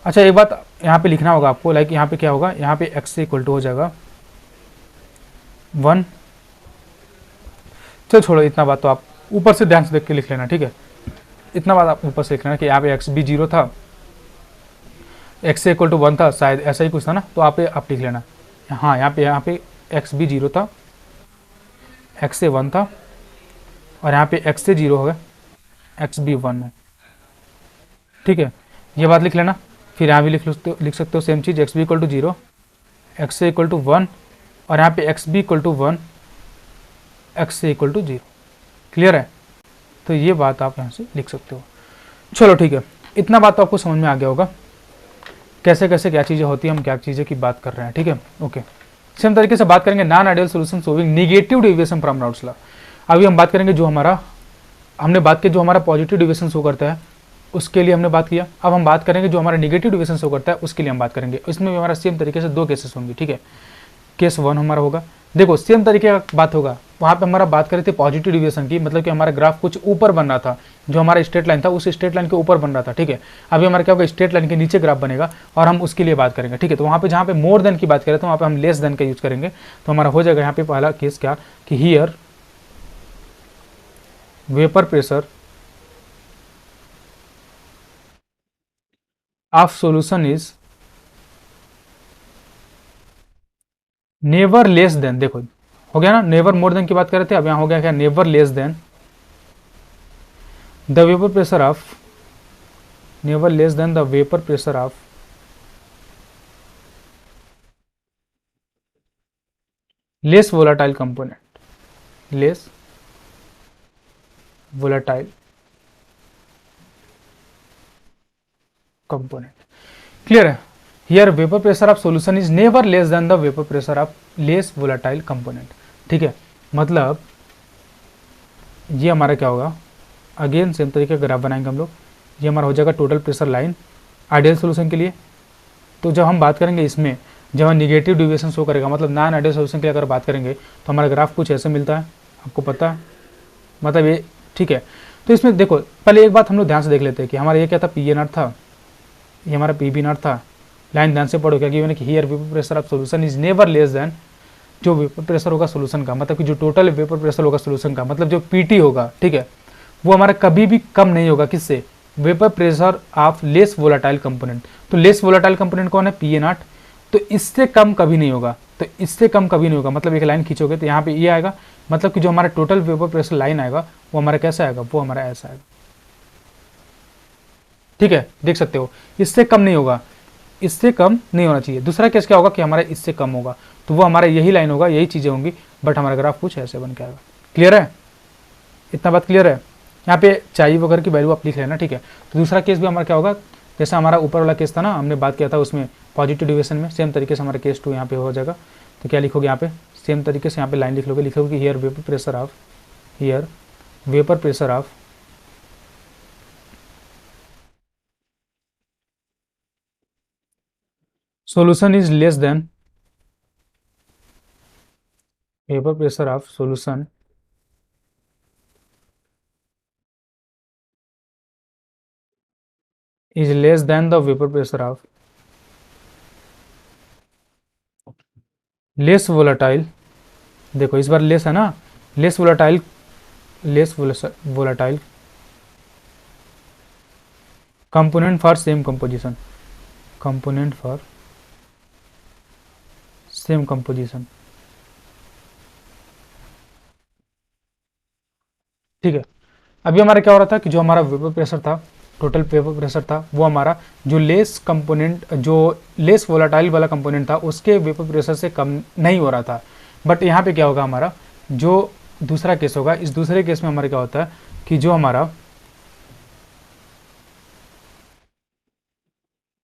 अच्छा, एक बात यहाँ पे लिखना होगा आपको, लाइक यहाँ पे क्या होगा, यहाँ पे एक्स से इक्वल टू हो जाएगा 1। चलो छोड़ो, इतना बात तो आप ऊपर से ध्यान से देख के लिख लेना। ठीक है, इतना बात आप ऊपर से लिख लेना कि यहाँ पे एक्स भी 0 था, एक्स से इक्वल टू 1 था, शायद ऐसा ही कुछ था ना, तो आप लिख लेना। हाँ, यहाँ पे एक्स भी 0 था, एक्स से 1 था, और यहाँ पे एक्स से 0 हो गया, एक्स भी 1 है। ठीक है, ये बात लिख लेना। फिर यहाँ भी लिख सकते हो सेम चीज़, एक्स भी इक्वल टू 0, एक्स से इक्वल टू 1, और यहाँ पे एक्स भी इक्वल टू 1, एक्स से इक्वल टू 0। क्लियर है, तो ये बात आप यहाँ से लिख सकते हो। चलो ठीक है, इतना बात तो आपको समझ में आ गया होगा कैसे कैसे क्या चीज़ें होती है, हम क्या चीज़ें की बात कर रहे हैं। ठीक है, ओके। सेम तरीके से बात करेंगे non ideal solution solving negative deviation from Raoult's law. अभी हम बात करेंगे जो हमने बात की जो हमारा पॉजिटिव डिविएशन शो करता है उसके लिए हमने बात किया। अब हम बात करेंगे जो हमारा निगेटिव डिविएशन शो करता है उसके लिए हम बात करेंगे। इसमें भी हमारा सेम तरीके से 2 केसेस होंगे। ठीक है, केस 1 हमारा होगा, देखो सेम तरीके का बात होगा, वहाँ पे हमारा बात करें थे पॉजिटिव डिविएशन की, मतलब कि हमारा ग्राफ कुछ ऊपर बन रहा था, जो हमारा स्ट्रेट लाइन था उस स्ट्रेट लाइन के ऊपर बन रहा था। ठीक है, अभी हमारा क्या होगा, स्ट्रेट लाइन के नीचे ग्राफ बनेगा और हम उसके लिए बात करेंगे। ठीक है, तो वहाँ पे जहाँ पे मोर देन की बात करें तो वहाँ पे हम लेस देन का यूज करेंगे। तो हमारा हो जाएगा यहाँ पे पहला केस क्या, कि here vapour pressure of solution is never less then, देखो हो गया ना, नेवर मोर देन की बात कर रहे थे, अब यहाँ हो गया क्या, never less than the vapour pressure of, never less than the vapour pressure of less volatile component, less volatile component. Clear है, here vapour pressure of solution is never less than the vapour pressure of less volatile component. ठीक है, मतलब ये हमारा क्या होगा, again same तरीके का ग्राफ बनाएंगे हम लोग। ये हमारा हो जाएगा total pressure line ideal solution के लिए। तो जब हम बात करेंगे इसमें, जब हम निगेटिव डिविएशन शो करेगा, मतलब नॉन आइडियल सोल्यूशन के लिए अगर बात करेंगे तो हमारा ग्राफ कुछ ऐसे मिलता है, आपको पता है, मतलब ये। ठीक है, तो इसमें देखो पहले एक बात हम लोग ध्यान से देख लेते हैं कि हमारा ये क्या था, पी ए नॉट था, ये हमारा पी बी नॉट था। लाइन ध्यान से पढ़ो, क्या गिवन है कि here vapour pressure of solution is never less then, जो वेपर प्रेशर होगा सोल्यूशन का, मतलब कि जो टोटल वेपर प्रेशर होगा सोल्यूशन का, मतलब जो पीटी होगा, ठीक है, वो हमारा कभी भी कम नहीं होगा किससे, vapour pressure of less volatile component. तो लेस वोलाटाइल कंपोनेंट कौन है, पी ए नॉट। तो इससे कम कभी नहीं होगा, तो इससे कम कभी नहीं होगा, मतलब एक लाइन खींचोगे तो यहाँ पे ये आएगा, मतलब कि जो हमारा टोटल वेपर प्रेशर लाइन आएगा वो हमारा कैसा आएगा, वो हमारा ऐसा आएगा। ठीक है, देख सकते हो, इससे कम नहीं होगा, इससे कम नहीं होना चाहिए। दूसरा केस क्या होगा कि हमारा इससे कम होगा, तो वो हमारा यही लाइन होगा, यही चीज़ें होंगी, बट हमारा ग्राफ कुछ ऐसे बन के आएगा। क्लियर है, इतना बात क्लियर है। यहाँ पे चाहिए वगैरह की वैल्यू आप लिख लेना। ठीक है, तो दूसरा केस भी हमारा क्या होगा, जैसा हमारा ऊपर वाला केस था ना, हमने बात किया था उसमें पॉजिटिव डिविएशन में, सेम तरीके से हमारा केस 2 यहाँ पे हो जाएगा। तो क्या लिखोगे यहाँ पे, सेम तरीके से यहाँ पे लाइन लिखोगे कि here vapour pressure of, here vapour pressure of solution is less than vapor pressure of solution is less than the vapor pressure of less volatile, देखो इस बार लेस है ना, less volatile less volatile component for same composition, component for same composition. ठीक है, अभी हमारा क्या हो रहा था कि जो हमारा वेपर प्रेशर था, टोटल वेपर प्रेशर था, वो हमारा जो लेस कंपोनेंट, जो लेस वोलाटाइल वाला कंपोनेंट था उसके वेपर प्रेशर से कम नहीं हो रहा था। बट यहाँ पे क्या होगा, हमारा जो दूसरा केस होगा, इस दूसरे केस में हमारा क्या होता है कि जो हमारा,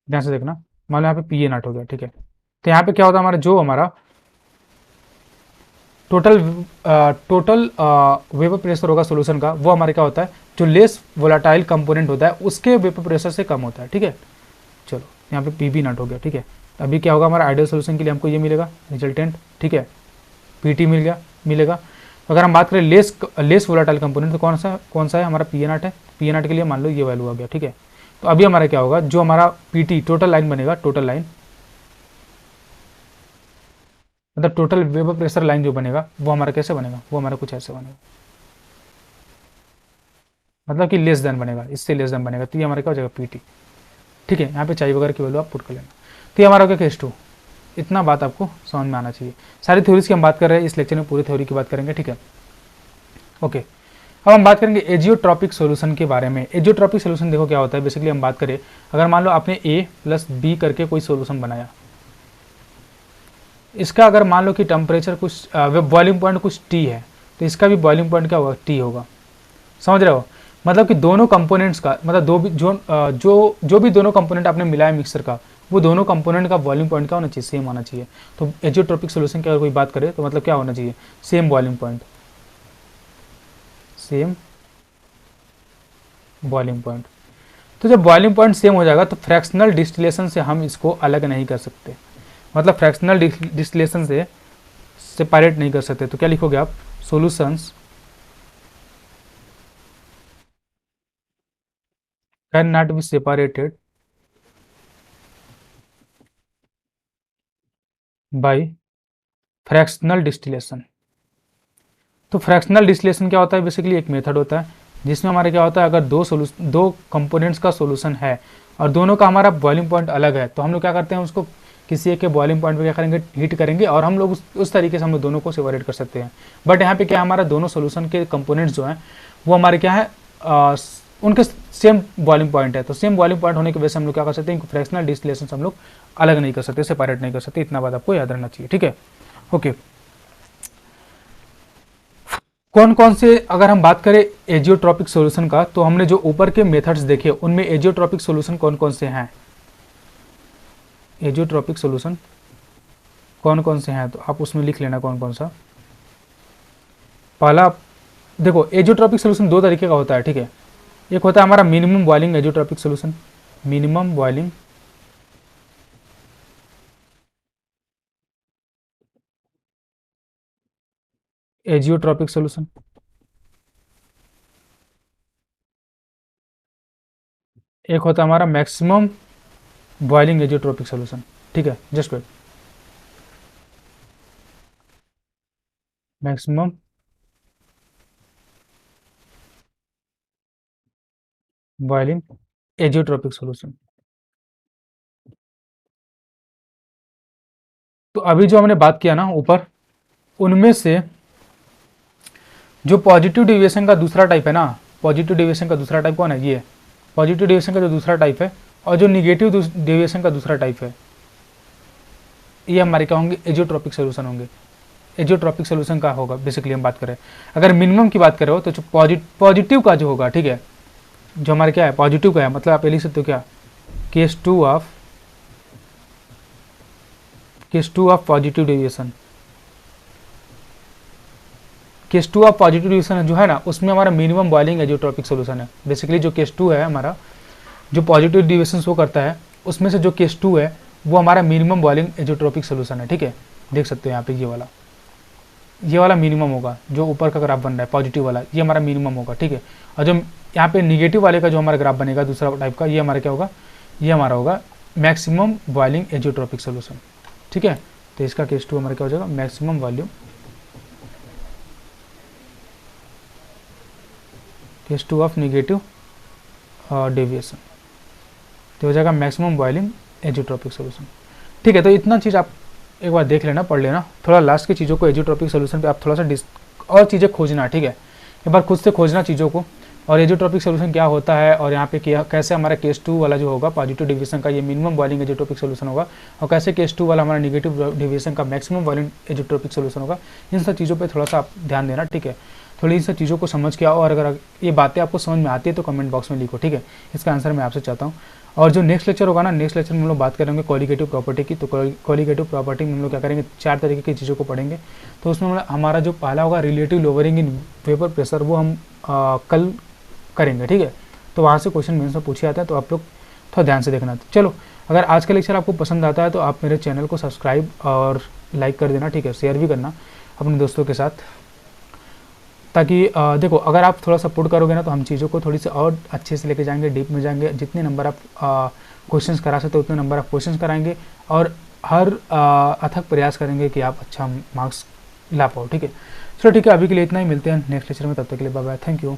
ध्यान से देखना, मान लो यहाँ पे पी ए नॉट हो गया, ठीक है, तो यहाँ पे क्या होता है, हमारा जो हमारा टोटल टोटल वेपर प्रेशर होगा सोल्यूशन का, वो हमारे क्या होता है, जो लेस वोलाटाइल कंपोनेंट होता है उसके वेपर प्रेशर से कम होता है। ठीक है, चलो यहाँ पे पी बी नॉट हो गया। ठीक है, अभी क्या होगा, हमारा आइडियल सोल्यूशन के लिए हमको ये मिलेगा रिजल्टेंट। ठीक है, पी टी मिलेगा। तो अगर हम बात करें लेस वोलाटाइल कंपोनेंट, तो कौन सा है, हमारा पी ए नॉट है। पी ए नॉट के लिए मान लो ये वैल्यू आ गया। ठीक है, तो अभी हमारा क्या होगा, जो हमारा पी टी टोटल लाइन बनेगा, टोटल लाइन मतलब टोटल वेपर प्रेशर लाइन जो बनेगा वो हमारा कैसे बनेगा, वो हमारा कुछ ऐसे बनेगा, मतलब कि लेस देन बनेगा, इससे लेस देन बनेगा, तो ये हमारा क्या हो जाएगा, पी टी। ठीक है, यहाँ पे चाहिए वगैरह की वैल्यू आप पुट कर लेना। तो ये हमारा हो गया केस टू। इतना बात आपको समझ में आना चाहिए। सारी थ्योरीज की हम बात कर रहे हैं इस लेक्चर में, पूरी थ्योरी की बात करेंगे। ठीक है, ओके। अब हम बात करेंगे एजियोट्रॉपिक सोल्यूशन के बारे में। एजियोट्रॉपिक सोल्यूशन देखो क्या होता है, बेसिकली हम बात करें, अगर मान लो आपने ए प्लस बी करके कोई सोल्यूशन बनाया, इसका अगर मान लो कि टेम्परेचर कुछ बॉइलिंग पॉइंट कुछ टी है, तो इसका भी बॉइलिंग पॉइंट क्या होगा, टी होगा। समझ रहे हो, मतलब कि दोनों कंपोनेंट्स का, मतलब दो भी जो भी दोनों कंपोनेंट आपने मिलाया मिक्सर का, वो दोनों कंपोनेंट का बॉइलिंग पॉइंट क्या होना चाहिए, सेम आना चाहिए। तो एजियोट्रॉपिक सोल्यूशन की अगर कोई बात करे तो मतलब क्या होना चाहिए, same boiling point, same boiling point. तो जब बॉइलिंग पॉइंट सेम हो जाएगा तो फ्रैक्शनल डिस्टिलेशन से हम इसको अलग नहीं कर सकते, मतलब फ्रैक्शनल डिस्टिलेशन से सेपरेट नहीं कर सकते। तो क्या लिखोगे आप, solutions can not be separated by fractional distillation. तो फ्रैक्शनल डिस्टिलेशन क्या होता है, बेसिकली एक मेथड होता है जिसमें हमारा क्या होता है, अगर दो कंपोनेंट्स का सॉल्यूशन है और दोनों का हमारा बॉइलिंग पॉइंट अलग है, तो हम लोग क्या करते हैं, उसको किसी एक के बॉइलिंग पॉइंट पे क्या करेंगे, हीट करेंगे, और हम लोग उस तरीके से हम लोग दोनों को सेपरेट कर सकते हैं। बट यहाँ पे क्या, हमारा दोनों सोल्यूशन के कंपोनेंट्स जो हैं वो हमारे क्या है, उनके सेम बॉइलिंग पॉइंट है। तो सेम बॉइलिंग पॉइंट होने की वजह से हम लोग क्या कर सकते हैं, फ्रैक्शनल डिस्टिलेशन से हम लोग अलग नहीं कर सकते, सेपरेट नहीं कर सकते। इतना बात आपको याद रहना चाहिए। ठीक है, ओके। कौन कौन से, अगर हम बात करें एजियोट्रॉपिक सॉल्यूशन का, तो हमने जो ऊपर के मेथड्स देखे उनमें एजियोट्रॉपिक सॉल्यूशन कौन कौन से हैं, एजियोट्रॉपिक सॉल्यूशन कौन कौन से हैं, तो आप उसमें लिख लेना कौन कौन सा। पहला देखो, एजियोट्रॉपिक सॉल्यूशन दो तरीके का होता है। ठीक है, एक होता है हमारा minimum boiling azeotropic solution, minimum boiling azeotropic solution, एक होता है हमारा मैक्सिमम बॉइलिंग एजियोट्रॉपिक सॉल्यूशन। ठीक है, just wait, maximum boiling azeotropic solution. तो अभी जो हमने बात किया ना ऊपर, उनमें से जो पॉजिटिव डिविएशन का दूसरा टाइप है ना, पॉजिटिव डिविएशन का दूसरा टाइप कौन है, ये पॉजिटिव डिविएशन का जो दूसरा टाइप है, और जो निगेटिव डिविएशन का दूसरा टाइप है, ये हमारे क्या होंगे, एजियोट्रॉपिक सोल्यूशन होंगे। एजियोट्रॉपिक सोल्यूशन का होगा, बेसिकली हम बात करें, अगर मिनिमम की बात करें तो जो पॉजिटिव का जो होगा, ठीक है, जो हमारे क्या है, पॉजिटिव का है, मतलब आप लिख सकते हो क्या, case two of positive deviation, case two of positive deviation जो है ना, उसमें हमारा मिनिमम बॉइलिंग एजियोट्रॉपिक सोल्यूशन है। बेसिकली जो केस टू है हमारा, जो पॉजिटिव डिविएशन शो करता है, उसमें से जो केस टू है वो हमारा मिनिमम बॉइलिंग एजियोट्रॉपिक सोल्यूशन है। ठीक है, देख सकते हो यहाँ पे ये वाला मिनिमम होगा, जो ऊपर का ग्राफ बन रहा है पॉजिटिव वाला, ये हमारा मिनिमम होगा। ठीक है, और जो यहाँ पे निगेटिव वाले का जो हमारा ग्राफ बनेगा दूसरा टाइप का, ये हमारा क्या होगा, ये हमारा होगा मैक्सिमम बॉइलिंग एजियोट्रॉपिक सोल्यूशन। ठीक है, तो इसका केस टू हमारा क्या हो जाएगा, maximum volume case 2 of negative deviation, तो हो जाएगा मैक्सिमम बॉइलिंग एजियोट्रॉपिक सोल्यूशन। ठीक है, तो इतना चीज़ आप एक बार देख लेना, पढ़ लेना, थोड़ा लास्ट की चीज़ों को एजियोट्रॉपिक सोल्यूशन पे आप थोड़ा सा और चीज़ें खोजना। ठीक है, एक बार खुद से खोजना चीज़ों को, और एजियोट्रॉपिक सोल्यूशन क्या होता है, और यहाँ पे क्या कैसे हमारा केस 2 वाला जो होगा पॉजिटिव डेविएशन का ये मिनिमम बॉइलिंग एजियोट्रॉपिक सोल्यूशन होगा, और कैसे केस 2 वाला हमारा नेगेटिव डेविएशन का मैक्सिमम बॉइलिंग एजियोट्रॉपिक सोल्यूशन होगा। इन सब चीज़ों पे थोड़ा सा आप ध्यान देना। ठीक है, थोड़ी इन सब चीज़ों को समझ के आओ, और अगर ये बातें आपको समझ में आती है तो कमेंट बॉक्स में लिखो। ठीक है, इसका आंसर मैं आपसे चाहता हूँ। और जो नेक्स्ट लेक्चर होगा ना, नेक्स्ट लेक्चर में हम लोग बात करेंगे कॉलिगेटिव प्रॉपर्टी की। तो कॉलिगेटिव प्रॉपर्टी में हम लोग क्या करेंगे, 4 तरीके की चीज़ों को पढ़ेंगे। तो उसमें हमारा जो पहला होगा relative lowering in vapour pressure, वो हम कल करेंगे। ठीक है, तो वहाँ से क्वेश्चन मेंस में पूछे जाता है, तो आप लोग थोड़ा ध्यान से देखना। चलो, अगर आज का लेक्चर आपको पसंद आता है तो आप मेरे चैनल को सब्सक्राइब और लाइक कर देना। ठीक है, शेयर भी करना अपने दोस्तों के साथ, ताकि देखो अगर आप थोड़ा सपोर्ट करोगे ना तो हम चीज़ों को थोड़ी सी और अच्छे से लेके जाएंगे, डीप में जाएंगे। जितने नंबर आप क्वेश्चंस करा सकते हो उतने नंबर आप क्वेश्चंस कराएंगे, और हर अथक प्रयास करेंगे कि आप अच्छा मार्क्स ला पाओ। ठीक है, चलो ठीक है, अभी के लिए इतना ही, मिलते हैं नेक्स्ट लेक्चर में, तब तक के लिए बाय बाय, थैंक यू।